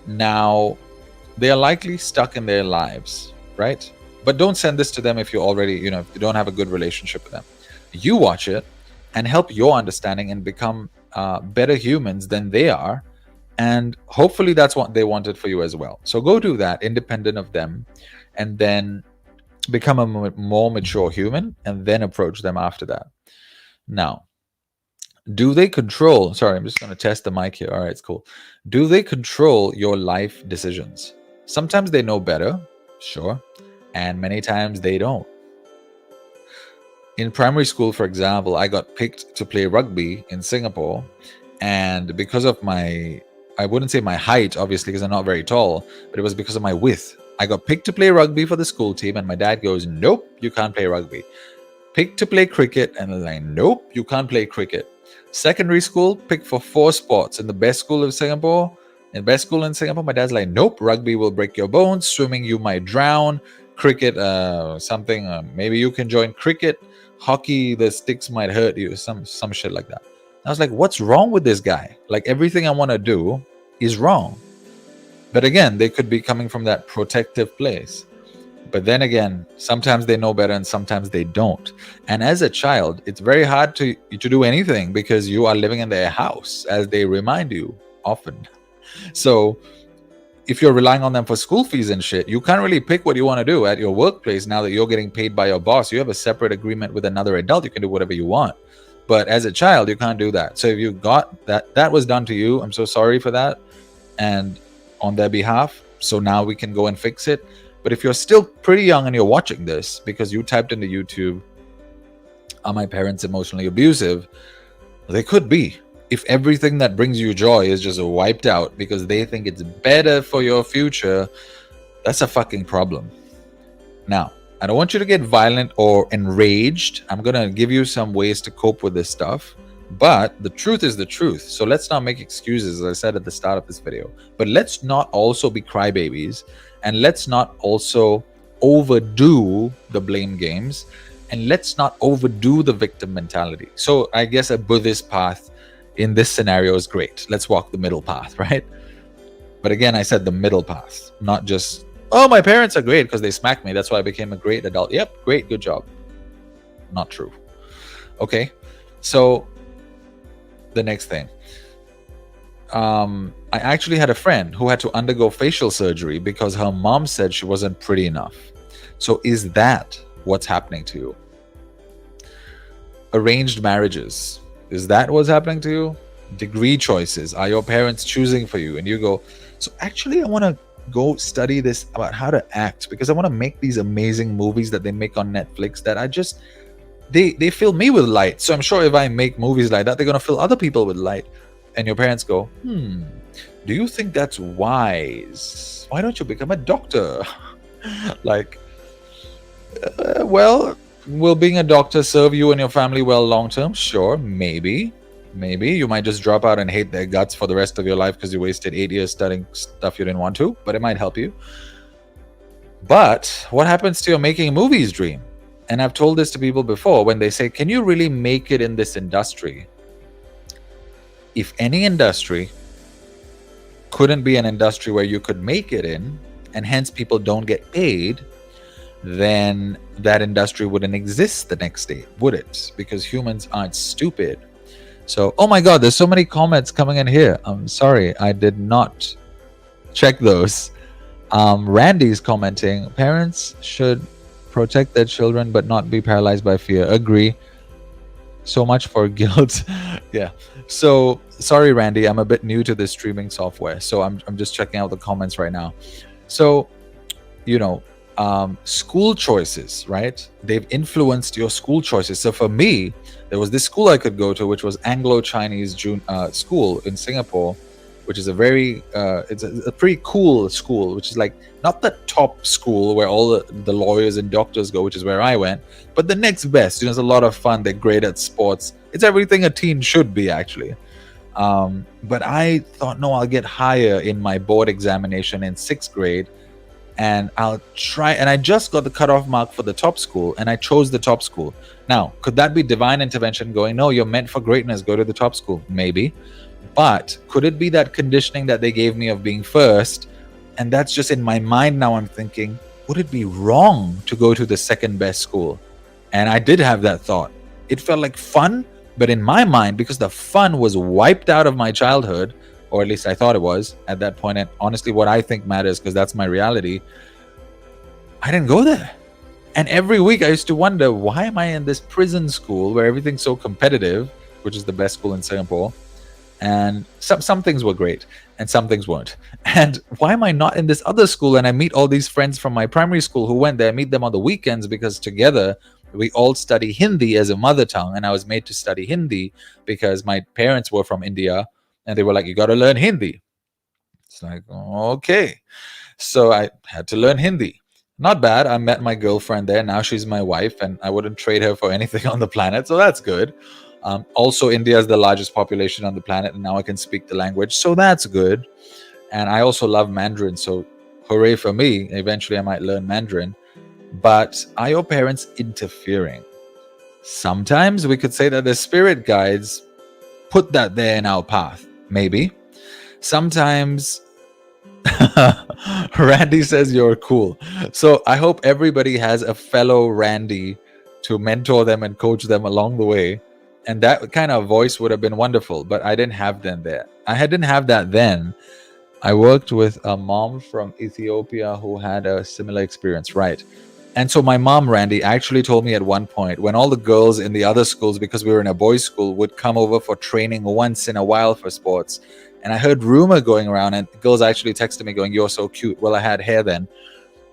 Now, they are likely stuck in their lives, right? But don't send this to them if you already, if you don't have a good relationship with them. You watch it and help your understanding and become better humans than they are. And hopefully that's what they wanted for you as well. So go do that independent of them and then become a more mature human and then approach them after that. Now, do they control, I'm just going to test the mic here. All right, it's cool. Do they control your life decisions? Sometimes they know better, sure. And many times they don't. In primary school, for example, I got picked to play rugby in Singapore. And because of I wouldn't say my height, obviously, because I'm not very tall, but it was because of my width. I got picked to play rugby for the school team, and my dad goes, nope, you can't play rugby. Picked to play cricket, and I'm like, nope, you can't play cricket. Secondary school, picked for 4 sports in the best school of Singapore. In best school in Singapore, my dad's like, nope, rugby will break your bones, swimming you might drown, cricket, maybe you can join cricket, hockey, the sticks might hurt you, some shit like that. I was like, what's wrong with this guy? Like, everything I want to do is wrong. But again, they could be coming from that protective place. But then again, sometimes they know better and sometimes they don't. And as a child, it's very hard to do anything because you are living in their house, as they remind you often. So if you're relying on them for school fees and shit, you can't really pick what you want to do at your workplace now that you're getting paid by your boss. You have a separate agreement with another adult. You can do whatever you want. But as a child, you can't do that. So if you got that was done to you, I'm so sorry for that. And on their behalf, so now we can go and fix it. But if you're still pretty young and you're watching this because you typed into YouTube, are my parents emotionally abusive? They could be. If everything that brings you joy is just wiped out because they think it's better for your future, that's a fucking problem. Now, I don't want you to get violent or enraged. I'm going to give you some ways to cope with this stuff. But the truth is the truth. So let's not make excuses, as I said at the start of this video. But let's not also be crybabies. And let's not also overdo the blame games. And let's not overdo the victim mentality. So I guess a Buddhist path in this scenario is great. Let's walk the middle path, right? But again, I said the middle path, not just, oh, my parents are great because they smacked me. That's why I became a great adult. Yep, great, good job. Not true. Okay, so the next thing. I actually had a friend who had to undergo facial surgery because her mom said she wasn't pretty enough. So is that what's happening to you? Arranged marriages, is that what's happening to you? Degree choices, are your parents choosing for you? And you go, so actually I want to go study this about how to act because I want to make these amazing movies that they make on Netflix that I just they fill me with light. So I'm sure if I make movies like that, they're going to fill other people with light. And your parents go, do you think that's wise? Why don't you become a doctor? Like, well, will being a doctor serve you and your family well long term? Sure, maybe. Maybe you might just drop out and hate their guts for the rest of your life because you wasted 8 years studying stuff you didn't want to, but it might help you. But what happens to your making movies dream? And I've told this to people before when they say, can you really make it in this industry? If any industry couldn't be an industry where you could make it in, and hence people don't get paid, then that industry wouldn't exist the next day, would it? Because humans aren't stupid. So, oh my God, there's so many comments coming in here. I'm sorry, I did not check those. Randy's commenting, parents should protect their children but not be paralyzed by fear. Agree. So much for guilt. Yeah. So sorry, Randy, I'm a bit new to this streaming software, so I'm just checking out the comments right now. So, school choices, right? They've influenced your school choices. So for me, there was this school I could go to, which was Anglo-Chinese school in Singapore, which is a very, it's a pretty cool school, which is like not the top school where all the lawyers and doctors go, which is where I went, but the next best. It's a lot of fun. They're great at sports. It's everything a teen should be, actually. But I thought, no, I'll get higher in my board examination in 6th grade, and I'll try. And I just got the cutoff mark for the top school, and I chose the top school. Now, could that be divine intervention going, no, you're meant for greatness, go to the top school? Maybe. But could it be that conditioning that they gave me of being first? And that's just in my mind now. I'm thinking, would it be wrong to go to the second best school? And I did have that thought. It felt like fun, but in my mind, because the fun was wiped out of my childhood, or at least I thought it was at that point, and honestly, what I think matters because that's my reality, I didn't go there. And every week I used to wonder, why am I in this prison school where everything's so competitive, which is the best school in Singapore? And some things were great and some things weren't. And why am I not in this other school? And I meet all these friends from my primary school who went there. I meet them on the weekends because together we all study Hindi as a mother tongue. And I was made to study Hindi because my parents were from India and they were like, you got to learn Hindi. It's like, okay. So I had to learn Hindi. Not bad. I met my girlfriend there. Now she's my wife and I wouldn't trade her for anything on the planet. So that's good. Also, India is the largest population on the planet, and now I can speak the language, so that's good. And I also love Mandarin, so hooray for me. Eventually, I might learn Mandarin. But are your parents interfering? Sometimes we could say that the spirit guides put that there in our path. Maybe. Sometimes Randy says you're cool. So I hope everybody has a fellow Randy to mentor them and coach them along the way. And that kind of voice would have been wonderful, but I didn't have them there. I didn't have that then. I worked with a mom from Ethiopia who had a similar experience, right? And so my mom, Randy, actually told me at one point, when all the girls in the other schools, because we were in a boys' school, would come over for training once in a while for sports. And I heard rumor going around, and girls actually texted me going, you're so cute. Well, I had hair then.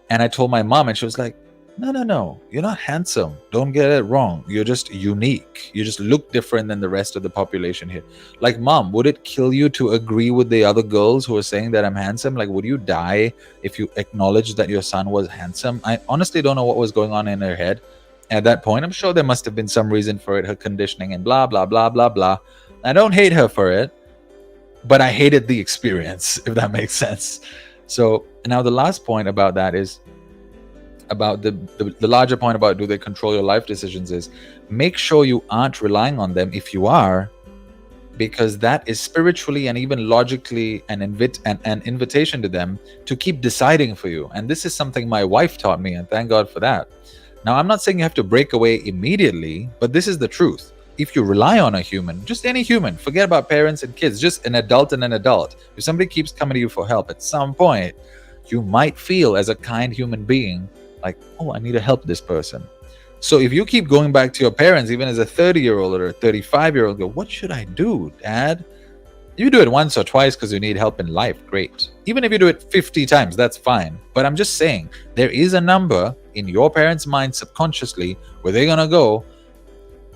And I told my mom, and she was like, no, you're not handsome. Don't get it wrong. You're just unique. You just look different than the rest of the population here. Like, mom, would it kill you to agree with the other girls who are saying that I'm handsome? Like, would you die if you acknowledged that your son was handsome? I honestly don't know what was going on in her head at that point. I'm sure there must have been some reason for it, her conditioning and blah, blah, blah, blah, blah. I don't hate her for it, but I hated the experience, if that makes sense. So now the last point about that is, about the larger point about do they control your life decisions, is make sure you aren't relying on them if you are, because that is spiritually and even logically an invitation to them to keep deciding for you. And this is something my wife taught me, and thank God for that. Now, I'm not saying you have to break away immediately, but this is the truth. if you rely on a human, just any human, forget about parents and kids, just an adult and an adult. If somebody keeps coming to you for help, at some point, you might feel as a kind human being like, oh, I need to help this person. So if you keep going back to your parents, even as a 30-year-old or a 35-year-old, go, what should I do, Dad? You do it once or twice because you need help in life, great. Even if you do it 50 times, that's fine. But I'm just saying, there is a number in your parents' mind subconsciously where they're going to go,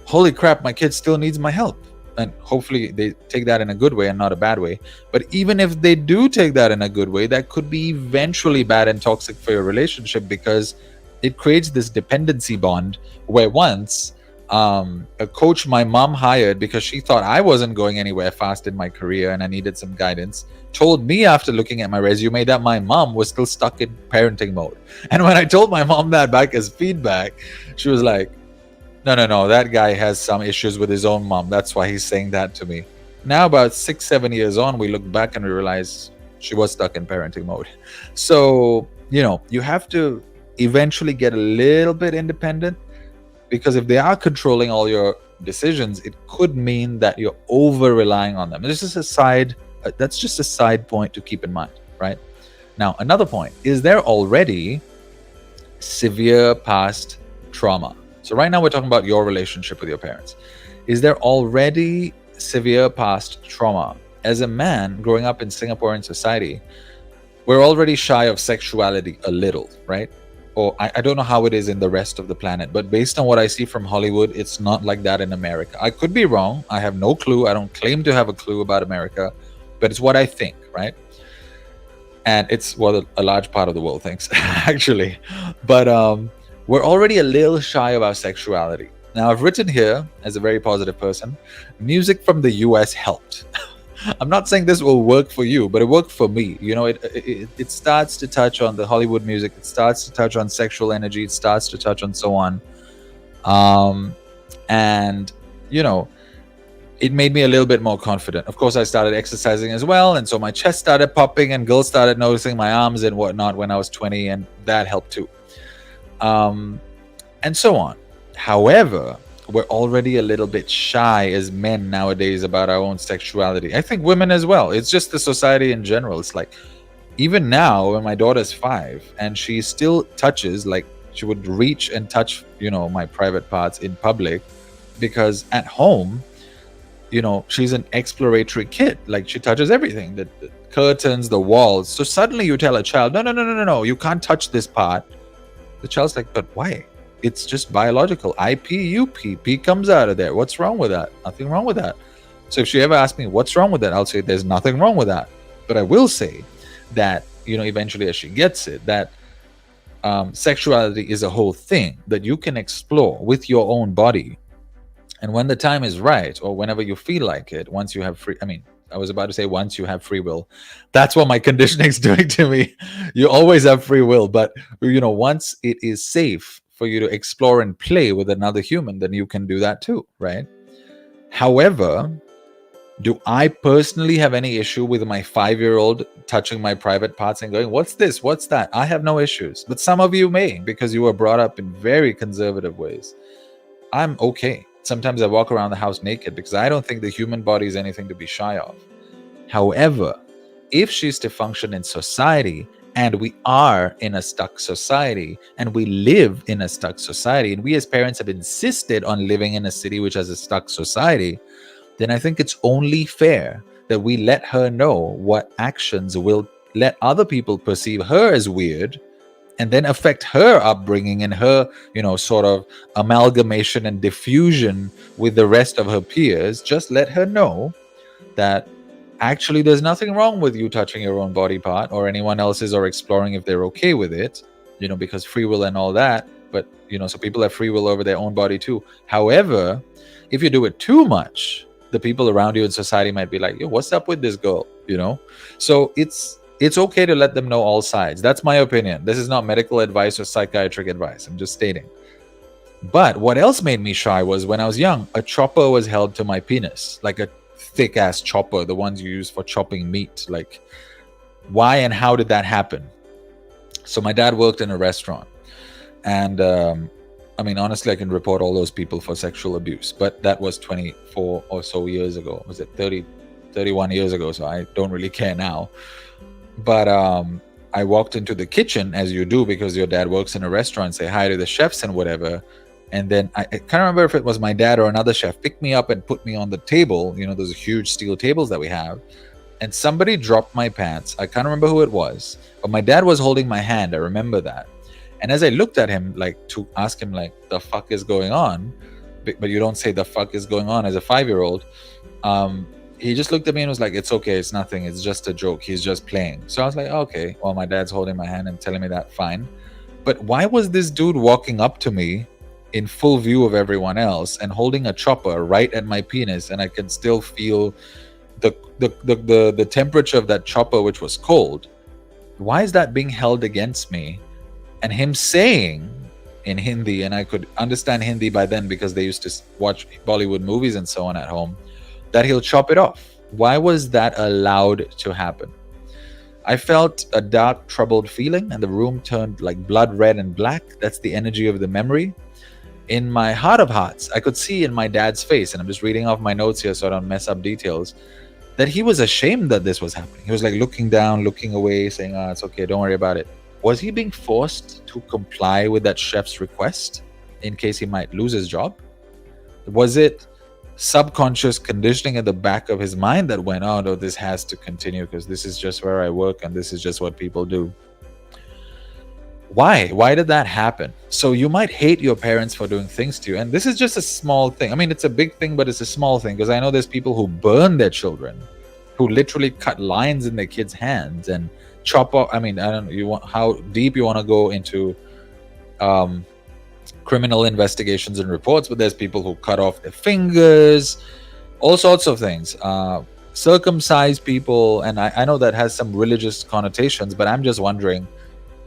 holy crap, my kid still needs my help. And hopefully they take that in a good way and not a bad way. But even if they do take that in a good way, that could be eventually bad and toxic for your relationship, because it creates this dependency bond where once a coach my mom hired, because she thought I wasn't going anywhere fast in my career and I needed some guidance, told me after looking at my resume that my mom was still stuck in parenting mode. And when I told my mom that back as feedback, she was like, no, that guy has some issues with his own mom. That's why he's saying that to me. Now, about 6-7 years on, we look back and we realize she was stuck in parenting mode. So, you have to eventually get a little bit independent, because if they are controlling all your decisions, it could mean that you're over relying on them. This is that's just a side point to keep in mind, right? Now, another point is there already severe past trauma. So right now we're talking about your relationship with your parents. Is there already severe past trauma? As a man growing up in Singaporean society, we're already shy of sexuality a little, right? Or I don't know how it is in the rest of the planet, but based on what I see from Hollywood, it's not like that in America. I could be wrong. I have no clue. I don't claim to have a clue about America, but it's what I think, right? And it's what a large part of the world thinks, actually. But we're already a little shy of our sexuality. Now, I've written here, as a very positive person, music from the US helped. I'm not saying this will work for you, but it worked for me. It starts to touch on the Hollywood music. It starts to touch on sexual energy. It starts to touch on so on. And, it made me a little bit more confident. Of course, I started exercising as well. And so my chest started popping and girls started noticing my arms and whatnot when I was 20. And that helped too. And so on. However, we're already a little bit shy as men nowadays about our own sexuality. I think women as well. It's just the society in general. It's like, even now when my daughter's 5 and she still touches, like she would reach and touch, my private parts in public, because at home, she's an exploratory kid. Like she touches everything, the curtains, the walls. So suddenly you tell a child, no, you can't touch this part. The child's like, but why? It's just biological. I pee, you pee. Pee comes out of there. What's wrong with that? Nothing wrong with that. So if she ever asks me what's wrong with that, I'll say there's nothing wrong with that. But I will say that, eventually as she gets it, that sexuality is a whole thing that you can explore with your own body. And when the time is right, or whenever you feel like it, once you have I was about to say once you have free will. That's what my conditioning's doing to me. You always have free will, but once it is safe for you to explore and play with another human, then you can do that too, right? However, do I personally have any issue with my 5-year-old touching my private parts and going, what's this? What's that? I have no issues. But some of you may, because you were brought up in very conservative ways. I'm okay. Sometimes I walk around the house naked because I don't think the human body is anything to be shy of. However, if she's to function in society, and we are in a stuck society, and we live in a stuck society, and we as parents have insisted on living in a city which has a stuck society, then I think it's only fair that we let her know what actions will let other people perceive her as weird, and then affect her upbringing and her, sort of amalgamation and diffusion with the rest of her peers. Just let her know that actually there's nothing wrong with you touching your own body part or anyone else's, or exploring if they're okay with it, because free will and all that. But, so people have free will over their own body too. However, if you do it too much, the people around you in society might be like, yo, what's up with this girl? So it's okay to let them know all sides. That's my opinion. This is not medical advice or psychiatric advice. I'm just stating. But what else made me shy was when I was young, a chopper was held to my penis, like a thick ass chopper, the ones you use for chopping meat. Like, why and how did that happen? So my dad worked in a restaurant, and I mean, honestly, I can report all those people for sexual abuse, but that was 24 or so years ago. Was it 30, 31 years ago? So I don't really care now. But I walked into the kitchen, as you do, because your dad works in a restaurant, say hi to the chefs and whatever. And then I can't remember if it was my dad or another chef picked me up and put me on the table, those huge steel tables that we have. And somebody dropped my pants. I can't remember who it was, but my dad was holding my hand. I remember that. And as I looked at him, like to ask him, like, the fuck is going on? But you don't say the fuck is going on as a 5-year-old. He just looked at me and was like, it's okay, it's nothing, it's just a joke, he's just playing. So I was like, okay, well, my dad's holding my hand and telling me that, fine. But why was this dude walking up to me in full view of everyone else and holding a chopper right at my penis, and I could still feel the temperature of that chopper, which was cold? Why is that being held against me? And him saying in Hindi, and I could understand Hindi by then because they used to watch Bollywood movies and so on at home, that he'll chop it off. Why was that allowed to happen? I felt a dark, troubled feeling, and the room turned like blood red and black. That's the energy of the memory. In my heart of hearts, I could see in my dad's face, and I'm just reading off my notes here so I don't mess up details, that he was ashamed that this was happening. He was like looking down, looking away, saying, it's okay, don't worry about it. Was he being forced to comply with that chef's request in case he might lose his job? Was it subconscious conditioning at the back of his mind that went, oh no, this has to continue because this is just where I work and this is just what people do? Why did that happen? So you might hate your parents for doing things to you, and this is just a small thing. I mean, it's a big thing, but it's a small thing, because I know there's people who burn their children, who literally cut lines in their kids' hands and chop off. I mean, I don't know how deep you want to go into criminal investigations and reports, but there's people who cut off their fingers, all sorts of things, circumcise people. And I know that has some religious connotations, but I'm just wondering,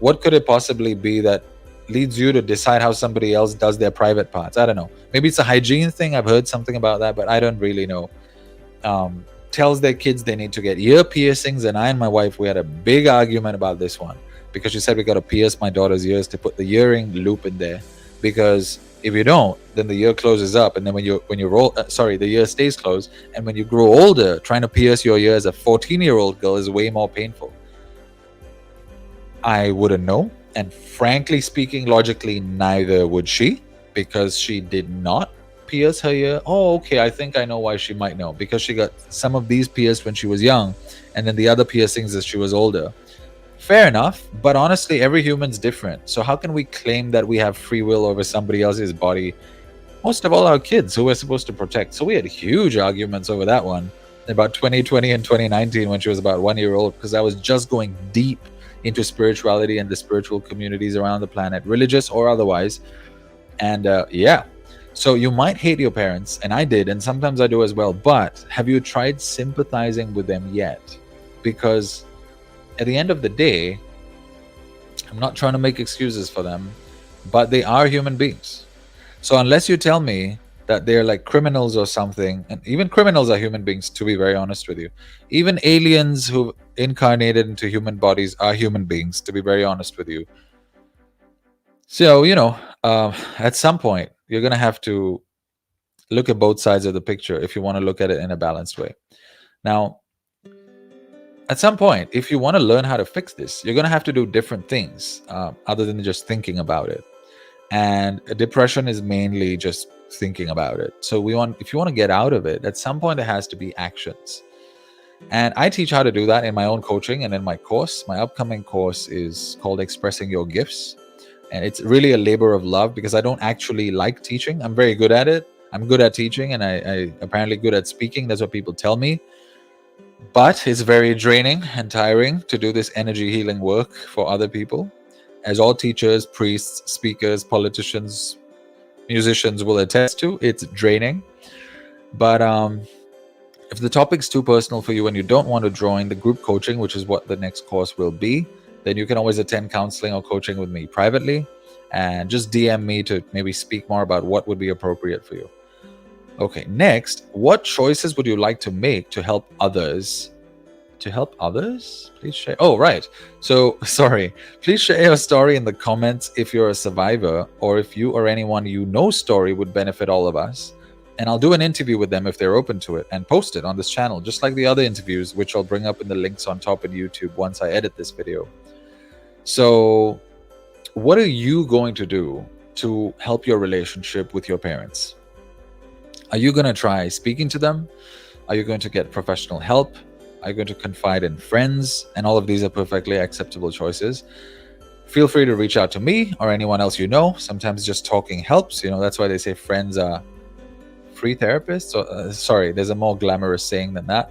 what could it possibly be that leads you to decide how somebody else does their private parts? I don't know. Maybe it's a hygiene thing. I've heard something about that, but I don't really know. Tells their kids they need to get ear piercings, and I and my wife, we had a big argument about this one, because she said we got to pierce my daughter's ears to put the earring loop in there, because if you don't, then the ear closes up, and then when you roll, the ear stays closed, and when you grow older, trying to pierce your ear as a 14-year-old girl is way more painful. I wouldn't know, and frankly speaking, logically, neither would she, because she did not pierce her ear. Oh, okay, I think I know why she might know, because she got some of these pierced when she was young, and then the other piercings as she was older. Fair enough, but honestly, every human's different. So how can we claim that we have free will over somebody else's body? Most of all, our kids, who we're supposed to protect. So we had huge arguments over that one about 2020 and 2019 when she was about 1 year old, because I was just going deep into spirituality and the spiritual communities around the planet, religious or otherwise. And so you might hate your parents, and I did, and sometimes I do as well, but have you tried sympathizing with them yet? Because at the end of the day, I'm not trying to make excuses for them, but they are human beings. So unless you tell me that they're like criminals or something, and even criminals are human beings, to be very honest with you. Even aliens who incarnated into human bodies are human beings, to be very honest with you. So, at some point, you're going to have to look at both sides of the picture if you want to look at it in a balanced way. Now, at some point, if you want to learn how to fix this, you're going to have to do different things other than just thinking about it. And depression is mainly just thinking about it. So if you want to get out of it, at some point there has to be actions. And I teach how to do that in my own coaching and in my course. My upcoming course is called Expressing Your Gifts. And it's really a labor of love, because I don't actually like teaching. I'm very good at it. I'm good at teaching, and I apparently good at speaking. That's what people tell me. But it's very draining and tiring to do this energy healing work for other people. As all teachers, priests, speakers, politicians, musicians will attest to, it's draining. But if the topic's too personal for you and you don't want to join the group coaching, which is what the next course will be, then you can always attend counseling or coaching with me privately, and just DM me to maybe speak more about what would be appropriate for you. Okay, next, what choices would you like to make to help others To help others, please share. Oh, right. So, sorry. Please share your story in the comments if you're a survivor, or if you or anyone you know story would benefit all of us. And I'll do an interview with them if they're open to it and post it on this channel, just like the other interviews, which I'll bring up in the links on top of YouTube once I edit this video. So, what are you going to do to help your relationship with your parents? Are you going to try speaking to them? Are you going to get professional help? Are you going to confide in friends? And all of these are perfectly acceptable choices. Feel free to reach out to me or anyone else you know. Sometimes just talking helps. That's why they say friends are free therapists. Sorry, there's a more glamorous saying than that.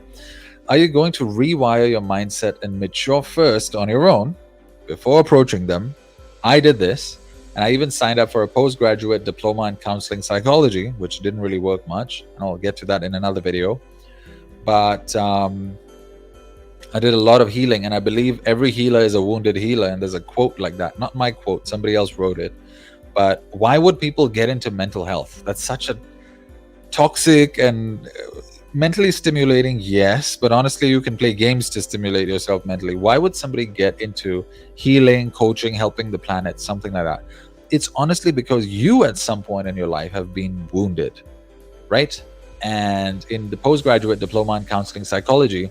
Are you going to rewire your mindset and mature first on your own before approaching them? I did this, and I even signed up for a postgraduate diploma in counseling psychology, which didn't really work much, and I'll get to that in another video. But I did a lot of healing, and I believe every healer is a wounded healer, and there's a quote like that. Not my quote, somebody else wrote it. But why would people get into mental health? That's such a toxic and mentally stimulating, yes, but honestly, you can play games to stimulate yourself mentally. Why would somebody get into healing, coaching, helping the planet, something like that? It's honestly because you at some point in your life have been wounded, right? And in the postgraduate diploma in counseling psychology,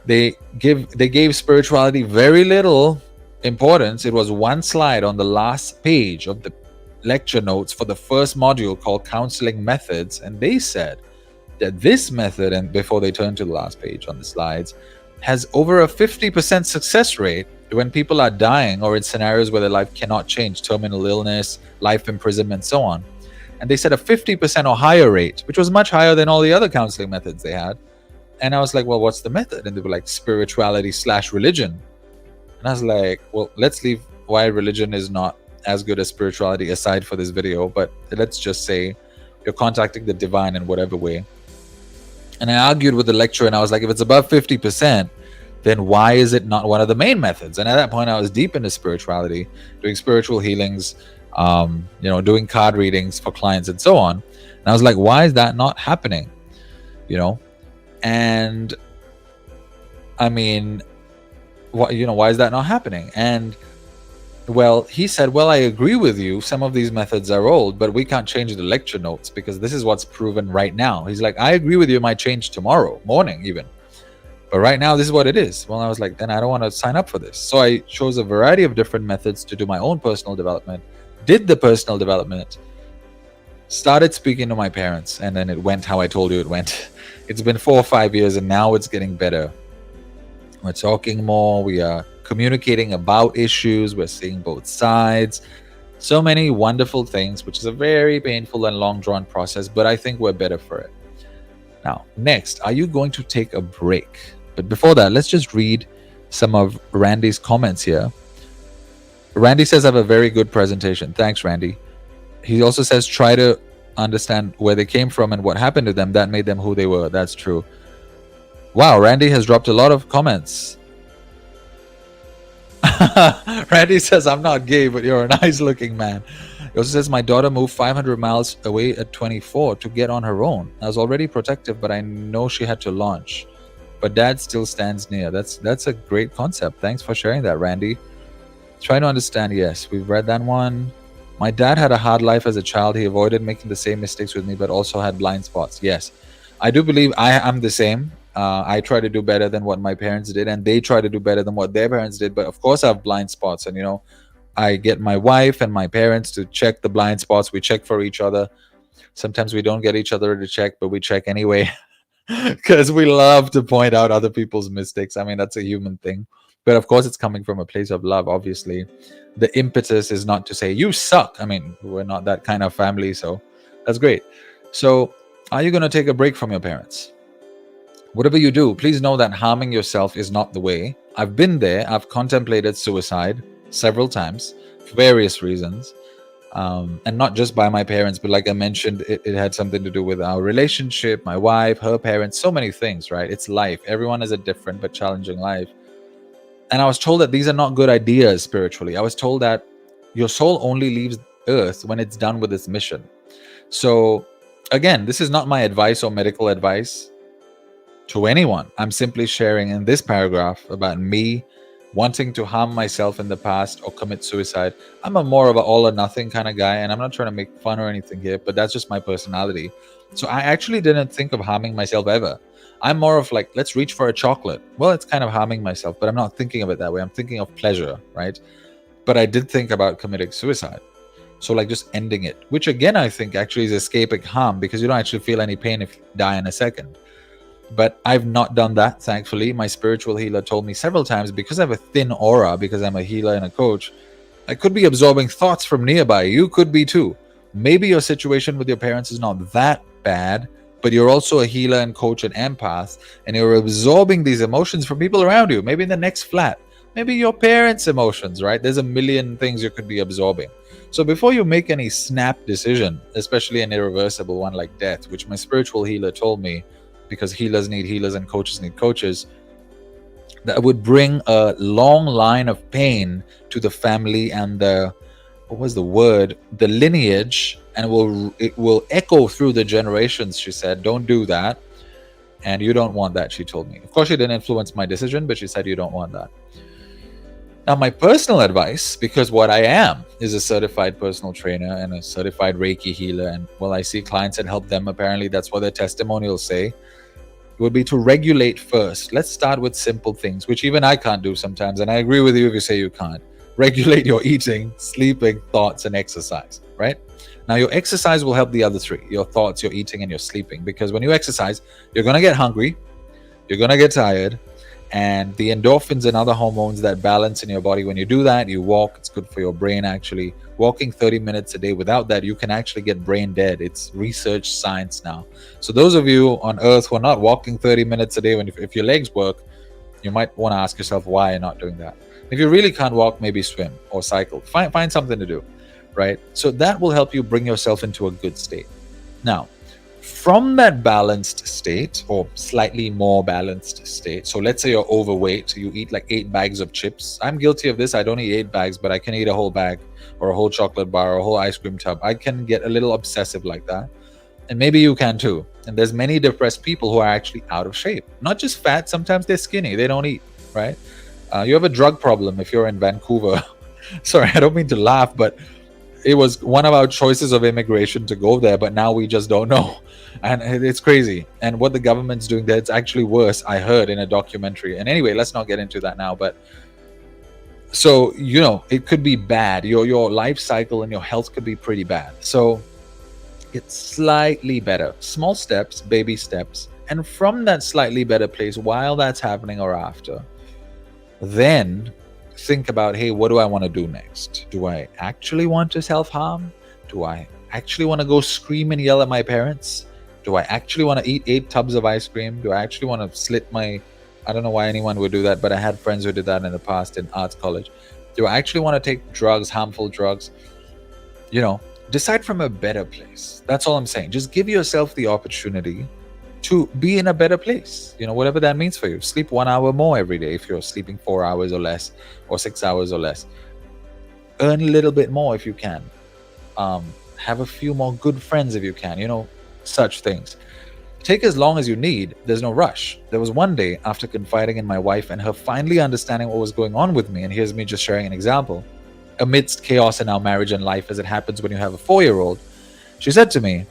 they gave spirituality very little importance. It was one slide on the last page of the lecture notes for the first module called counseling methods, and they said that this method, and before they turn to the last page on the slides, has over a 50% success rate when people are dying or in scenarios where their life cannot change, terminal illness, life imprisonment, so on. And they said a 50% or higher rate, which was much higher than all the other counseling methods they had. And I was like, well, what's the method? And they were like, spirituality/religion. And I was like, well, let's leave why religion is not as good as spirituality aside for this video, but let's just say you're contacting the divine in whatever way. And I argued with the lecturer, and I was like, if it's above 50%, then why is it not one of the main methods? And at that point, I was deep into spirituality, doing spiritual healings, doing card readings for clients and so on. And I was like, why is that not happening? And I mean, why is that not happening? And well, he said, well, I agree with you. Some of these methods are old, but we can't change the lecture notes because this is what's proven right now. He's like, I agree with you. It might change tomorrow morning even. But right now, this is what it is. Well, I was like, then I don't want to sign up for this. So I chose a variety of different methods to do my own personal development, did the personal development, started speaking to my parents, and then it went how I told you it went. It's been 4 or 5 years, and now it's getting better. We're talking more. We are communicating about issues. We're seeing both sides. So many wonderful things, which is a very painful and long-drawn process, but I think we're better for it. Now, next, are you going to take a break? But before that, let's just read some of Randy's comments here. Randy says, I have a very good presentation. Thanks, Randy. He also says, try to understand where they came from and what happened to them. That made them who they were. That's true. Wow, Randy has dropped a lot of comments. Randy says, I'm not gay, but you're a nice looking man. He also says, my daughter moved 500 miles away at 24 to get on her own. I was already protective, but I know she had to launch. But dad still stands near. That's a great concept. Thanks for sharing that, Randy. Trying to understand. Yes, we've read that one. My dad had a hard life as a child. He avoided making the same mistakes with me, but also had blind spots. Yes, I do believe I'm the same. I try to do better than what my parents did, and they try to do better than what their parents did. But of course, I have blind spots, and I get my wife and my parents to check the blind spots. We check for each other. Sometimes we don't get each other to check, but we check anyway because we love to point out other people's mistakes. I mean, that's a human thing. But of course, it's coming from a place of love, obviously. The impetus is not to say, you suck. I mean, we're not that kind of family, so that's great. So are you going to take a break from your parents? Whatever you do, please know that harming yourself is not the way. I've been there. I've contemplated suicide several times for various reasons. And not just by my parents, but like I mentioned, it had something to do with our relationship, my wife, her parents, so many things, right? It's life. Everyone has a different but challenging life. And I was told that these are not good ideas spiritually. I was told that your soul only leaves Earth when it's done with its mission. So again, this is not my advice or medical advice. to anyone. I'm simply sharing in this paragraph about me wanting to harm myself in the past or commit suicide. I'm a more of an all or nothing kind of guy, and I'm not trying to make fun or anything here, but that's just my personality. So I actually didn't think of harming myself ever. I'm more of like, let's reach for a chocolate. Well, it's kind of harming myself, but I'm not thinking of it that way. I'm thinking of pleasure, right? But I did think about committing suicide. So, like, just ending it, which again, I think actually is escaping harm because you don't actually feel any pain if you die in a second. But I've not done that, thankfully. My spiritual healer told me several times, because I have a thin aura, because I'm a healer and a coach, I could be absorbing thoughts from nearby. You could be too. Maybe your situation with your parents is not that bad, but you're also a healer and coach and empath, and you're absorbing these emotions from people around you. Maybe in the next flat, maybe your parents' emotions, right? There's a million things you could be absorbing. So before you make any snap decision, especially an irreversible one like death, which my spiritual healer told me, because healers need healers and coaches need coaches, that would bring a long line of pain to the family and the, what was the word, the lineage, and it will echo through the generations. She said, don't do that, and you don't want that. She told me. Of course, she didn't influence my decision, but she said you don't want that. Now, my personal advice, because what I am is a certified personal trainer and a certified Reiki healer, and well, I see clients and help them. Apparently, that's what their testimonials say. Would be to regulate first. Let's start with simple things, which even I can't do sometimes. And I agree with you if you say you can't. Regulate your eating, sleeping, thoughts, and exercise, right? Now, your exercise will help the other three: your thoughts, your eating, and your sleeping. Because when you exercise, you're going to get hungry, you're going to get tired, and the endorphins and other hormones that balance in your body, when you do that, you walk, it's good for your brain actually. Walking 30 minutes a day, without that, you can actually get brain dead. It's research science now. So those of you on earth who are not walking 30 minutes a day, if your legs work, you might want to ask yourself why you're not doing that. If you really can't walk, maybe swim or cycle. Find something to do, right? So that will help you bring yourself into a good state. Now, from that balanced state, or slightly more balanced state, so let's say you're overweight, you eat like 8 bags of chips. I'm guilty of this. I don't eat 8 bags, but I can eat a whole bag or a whole chocolate bar or a whole ice cream tub. I can get a little obsessive like that, and maybe you can too. And there's many depressed people who are actually out of shape, not just fat. Sometimes they're skinny, they don't eat, right? You have a drug problem if you're in Vancouver. Sorry, I don't mean to laugh, but it was one of our choices of immigration to go there, but now we just don't know. And it's crazy. And what the government's doing there, it's actually worse, I heard in a documentary. And anyway, let's not get into that now. But so, it could be bad. Your life cycle and your health could be pretty bad. So it's slightly better. Small steps, baby steps. And from that slightly better place, while that's happening or after, then think about, hey, what do I want to do next? Do I actually want to self-harm? Do I actually want to go scream and yell at my parents? Do I actually want to eat 8 tubs of ice cream? Do I actually want to slit my, I don't know why anyone would do that, but I had friends who did that in the past in arts college. Do I actually want to take drugs, harmful drugs? Decide from a better place. That's all I'm saying. Just give yourself the opportunity to be in a better place, whatever that means for you. Sleep 1 hour more every day if you're sleeping 4 hours or less, or 6 hours or less. Earn a little bit more if you can. Have a few more good friends if you can, such things. Take as long as you need. There's no rush. There was one day after confiding in my wife and her finally understanding what was going on with me, and here's me just sharing an example. Amidst chaos in our marriage and life, as it happens when you have a 4-year-old, she said to me,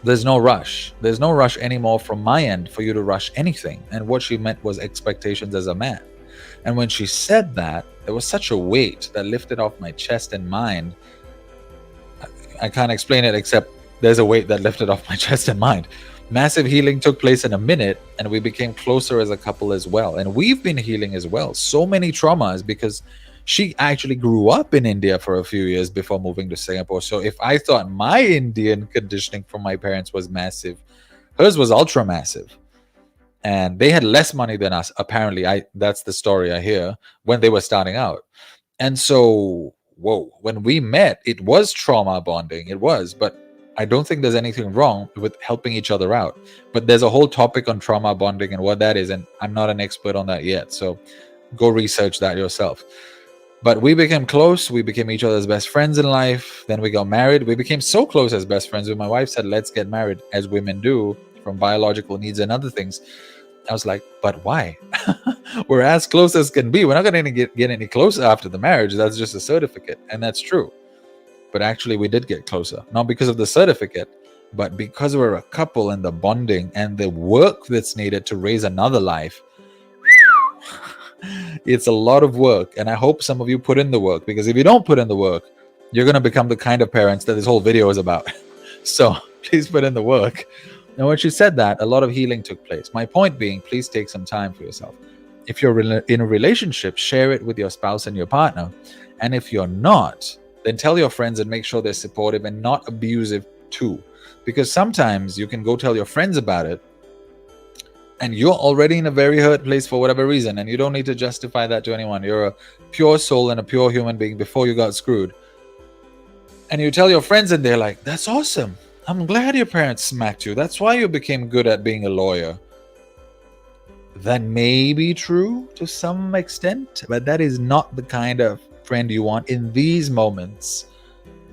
there's no rush. There's no rush anymore from my end for you to rush anything. And what she meant was expectations as a man. And when she said that, there was such a weight that lifted off my chest and mind. I can't explain it except there's a weight that lifted off my chest and mind. Massive healing took place in a minute, and we became closer as a couple as well. And we've been healing as well. So many traumas, because she actually grew up in India for a few years before moving to Singapore. So if I thought my Indian conditioning from my parents was massive, hers was ultra massive. And they had less money than us, apparently. That's the story I hear, when they were starting out. And so, when we met, it was trauma bonding. It was, but I don't think there's anything wrong with helping each other out. But there's a whole topic on trauma bonding and what that is, and I'm not an expert on that yet. So go research that yourself. But we became close. We became each other's best friends in life. Then we got married. We became so close as best friends. When my wife said, let's get married, as women do, from biological needs and other things. I was like, but why? We're as close as can be. We're not going to get any closer after the marriage. That's just a certificate. And that's true. But actually, we did get closer, not because of the certificate, but because we're a couple, and the bonding and the work that's needed to raise another life. It's a lot of work. And I hope some of you put in the work, because if you don't put in the work, you're going to become the kind of parents that this whole video is about. So please put in the work. Now, when she said that, a lot of healing took place. My point being, please take some time for yourself. If you're in a relationship, share it with your spouse and your partner. And if you're not, then tell your friends and make sure they're supportive and not abusive too. Because sometimes you can go tell your friends about it, and you're already in a very hurt place for whatever reason, and you don't need to justify that to anyone. You're a pure soul and a pure human being before you got screwed. And you tell your friends, and they're like, that's awesome. I'm glad your parents smacked you. That's why you became good at being a lawyer. That may be true to some extent, but that is not the kind of friend you want in these moments.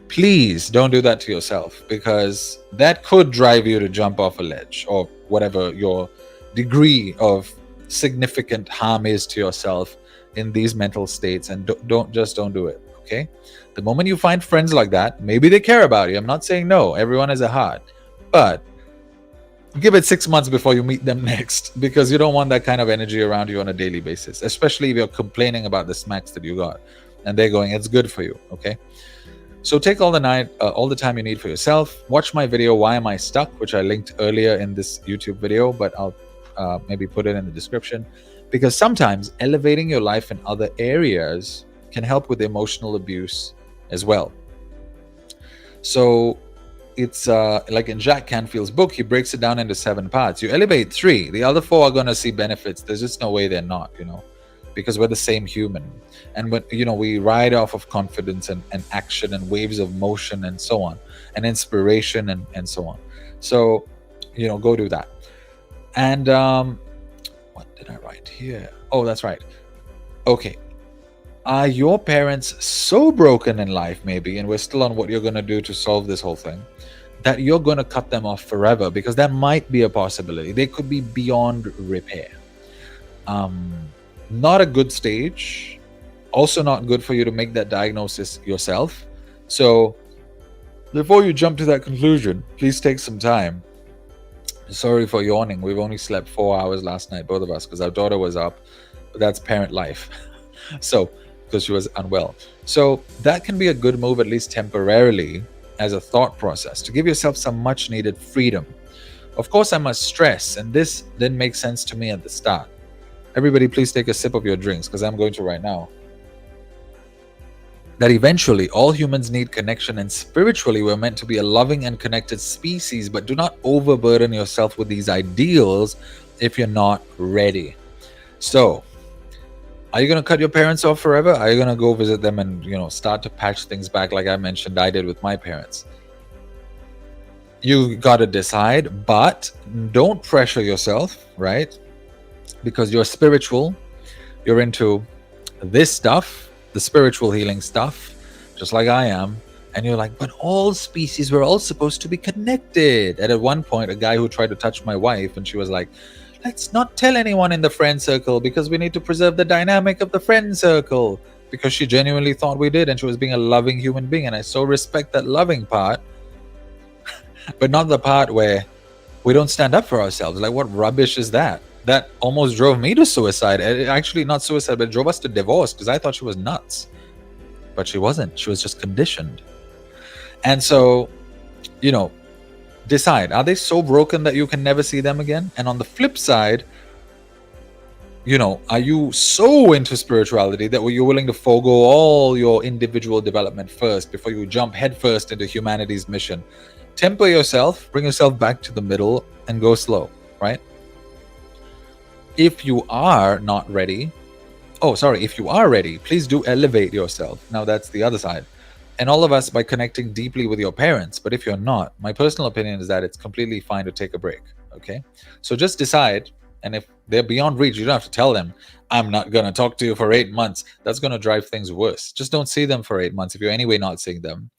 Please don't do that to yourself, because that could drive you to jump off a ledge, or whatever your degree of significant harm is to yourself in these mental states. And don't do it. Okay, the moment you find friends like that, maybe they care about you. I'm not saying no, everyone has a heart, but give it 6 months before you meet them next, because you don't want that kind of energy around you on a daily basis, especially if you're complaining about the smacks that you got and they're going, it's good for you. Okay, so take all the time you need for yourself. Watch my video, Why Am I Stuck, which I linked earlier in this YouTube video, but I'll maybe put it in the description, because sometimes elevating your life in other areas can help with emotional abuse as well. So it's like in Jack Canfield's book, he breaks it down into 7 parts. You elevate 3, the other 4 are going to see benefits. There's just no way they're not, because we're the same human. And when we ride off of confidence and action and waves of motion and so on, and inspiration and so on. So go do that. And what did I write here? Oh, that's right. Okay, are your parents so broken in life, maybe, and we're still on what you're going to do to solve this whole thing, that you're going to cut them off forever? Because that might be a possibility. They could be beyond repair. Not a good stage. Also not good for you to make that diagnosis yourself. So before you jump to that conclusion, please take some time. Sorry for yawning. We've only slept 4 hours last night, both of us, because our daughter was up. But that's parent life. So because she was unwell. So that can be a good move, at least temporarily, as a thought process, to give yourself some much needed freedom. Of course, I must stress, and this didn't make sense to me at the start. Everybody, please take a sip of your drinks, because I'm going to right now. That eventually all humans need connection, and spiritually we're meant to be a loving and connected species, but do not overburden yourself with these ideals if you're not ready. So, are you going to cut your parents off forever? Are you going to go visit them and, start to patch things back like I mentioned I did with my parents? You got to decide, but don't pressure yourself, right? Because you're spiritual. You're into this stuff, the spiritual healing stuff, just like I am. And you're like, but all species, we're all supposed to be connected. And at one point, a guy who tried to touch my wife, and she was like, let's not tell anyone in the friend circle, because we need to preserve the dynamic of the friend circle, because she genuinely thought we did, and she was being a loving human being. And I so respect that loving part, but not the part where we don't stand up for ourselves. Like, what rubbish is that? That almost drove me to suicide. Actually, not suicide, but it drove us to divorce, because I thought she was nuts. But she wasn't. She was just conditioned. And so, decide, are they so broken that you can never see them again? And on the flip side, are you so into spirituality that you're willing to forego all your individual development first before you jump headfirst into humanity's mission? Temper yourself, bring yourself back to the middle, and go slow, right? If you are not ready, if you are ready, please do elevate yourself. Now that's the other side. And all of us, by connecting deeply with your parents. But if you're not, my personal opinion is that it's completely fine to take a break. Okay, so just decide. And if they're beyond reach, you don't have to tell them, I'm not going to talk to you for 8 months. That's going to drive things worse. Just don't see them for 8 months. If you're anyway not seeing them,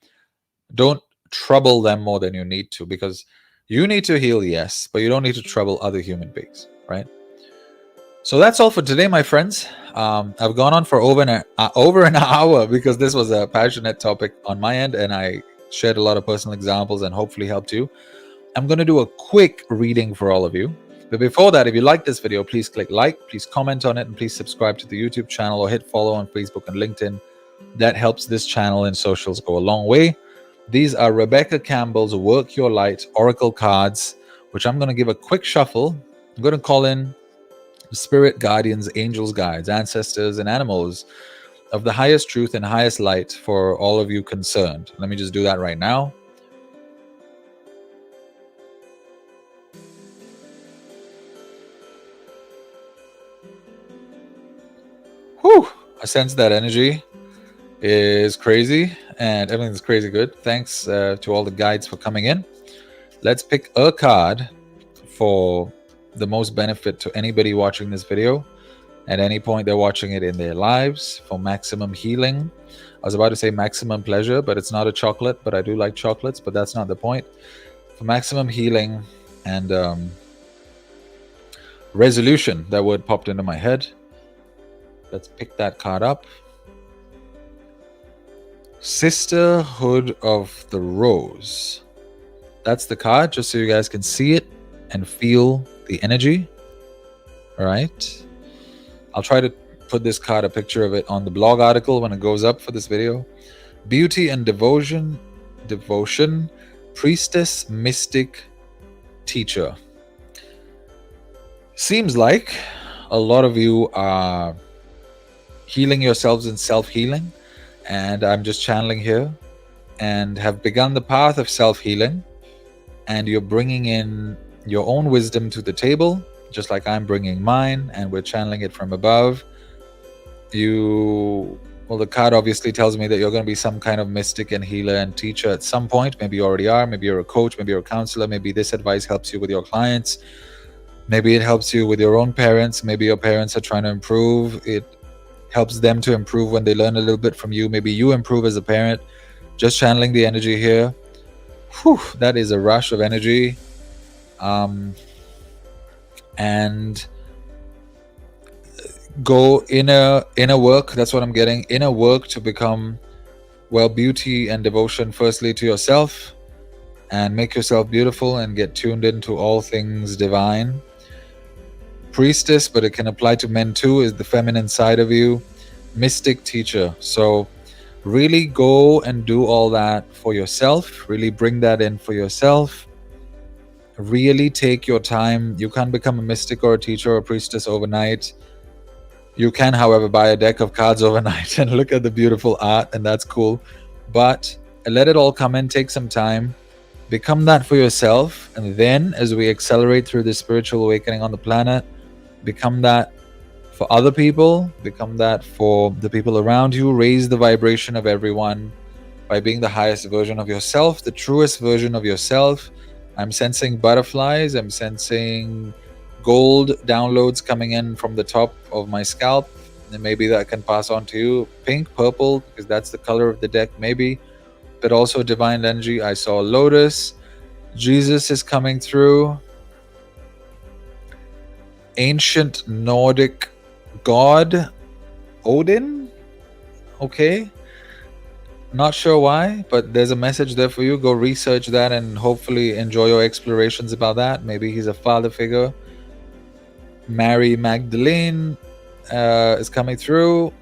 don't trouble them more than you need to, because You need to heal, yes, but you don't need to trouble other human beings, right? So that's all for today, my friends. I've gone on for over an hour because this was a passionate topic on my end, and I shared a lot of personal examples and hopefully helped you. I'm going to do a quick reading for all of you. But before that, if you like this video, please click like, please comment on it, and please subscribe to the YouTube channel or hit follow on Facebook and LinkedIn. That helps this channel and socials go a long way. These are Rebecca Campbell's Work Your Light Oracle cards, which I'm going to give a quick shuffle. I'm going to call in spirit guardians, angels, guides, ancestors, and animals of the highest truth and highest light for all of you concerned. Let me just do that right now. Whew! I sense that energy is crazy and everything's crazy good. Thanks to all the guides for coming in. Let's pick a card for the most benefit to anybody watching this video at any point they're watching it in their lives, for maximum healing. I was about to say maximum pleasure, but it's not a chocolate, but I do like chocolates, but that's not the point. For maximum healing and resolution, that word popped into my head. Let's pick that card up. Sisterhood of the Rose. That's the card, just so you guys can see it and feel the energy. All right. I'll try to put this card, a picture of it, on the blog article when it goes up for this video. Beauty and devotion, priestess, mystic, teacher. Seems like a lot of you are healing yourselves in self-healing, and I'm just channeling here, and have begun the path of self-healing, and you're bringing in your own wisdom to the table, just like I'm bringing mine, and we're channeling it from above. Well, the card obviously tells me that you're going to be some kind of mystic and healer and teacher at some point. Maybe you already are. Maybe you're a coach. Maybe you're a counselor. Maybe this advice helps you with your clients. Maybe it helps you with your own parents. Maybe your parents are trying to improve. It helps them to improve when they learn a little bit from you. Maybe you improve as a parent. Just channeling the energy here. Whew, that is a rush of energy. And go inner work. That's what I'm getting. Inner work to become, well, beauty and devotion firstly to yourself, and make yourself beautiful and get tuned into all things divine. Priestess, but it can apply to men too, is the feminine side of you. Mystic, teacher. So really go and do all that for yourself. Really bring that in for yourself. Really take your time. You can't become a mystic or a teacher or a priestess overnight. You can, however, buy a deck of cards overnight and look at the beautiful art, and that's cool. But let it all come in, take some time, become that for yourself, and then as we accelerate through this spiritual awakening on the planet, become that for other people, become that for the people around you. Raise the vibration of everyone by being the highest version of yourself, the truest version of yourself. I'm sensing butterflies. I'm sensing gold downloads coming in from the top of my scalp, and maybe that can pass on to you. Pink, purple, because that's the color of the deck, maybe, but also divine energy. I saw lotus. Jesus is coming through. Ancient Nordic god Odin. Okay, not sure why, but there's a message there for you. Go research that and hopefully enjoy your explorations about that. Maybe he's a father figure. Mary Magdalene is coming through.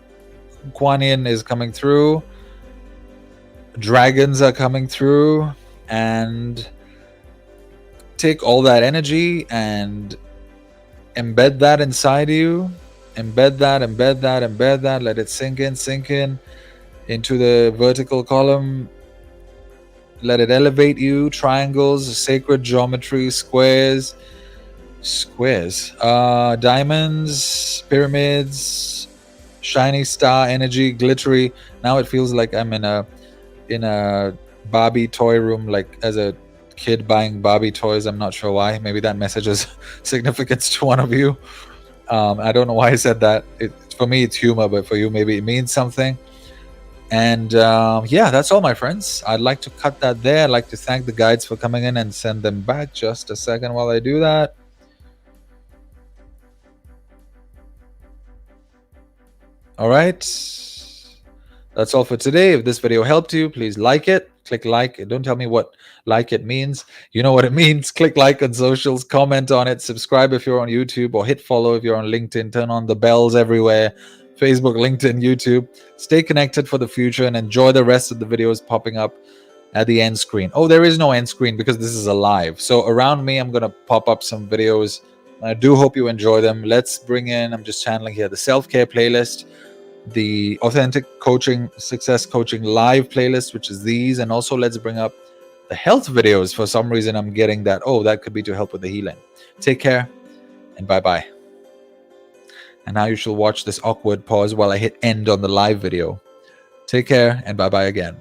Kuan Yin is coming through. Dragons are coming through. And take all that energy and embed that inside you. Embed that. Let it sink in into the vertical column. Let it elevate you. Triangles, sacred geometry, squares, diamonds, pyramids, shiny star energy, glittery. Now it feels like I'm in a Barbie toy room, like as a kid buying Barbie toys. I'm not sure why. Maybe that message has significance to one of you. I don't know why I said that. For me it's humor, but for you maybe it means something. And yeah, that's all, my friends. I'd like to cut that there. I'd like to thank the guides for coming in and send them back. Just a second while I do that. All right. That's all for today. If this video helped you, please like it. Click like. Don't tell me what like it means. You know what it means. Click like on socials, comment on it, subscribe if you're on YouTube, or hit follow if you're on LinkedIn. Turn on the bells everywhere. Facebook, LinkedIn, YouTube. Stay connected for the future and enjoy the rest of the videos popping up at the end screen. Oh, there is no end screen because this is a live. So around me, I'm going to pop up some videos. I do hope you enjoy them. Let's bring in, I'm just channeling here, the self-care playlist, the authentic coaching, success coaching live playlist, which is these. And also let's bring up the health videos. For some reason, I'm getting that. Oh, that could be to help with the healing. Take care and bye-bye. And now you shall watch this awkward pause while I hit end on the live video. Take care and bye-bye again.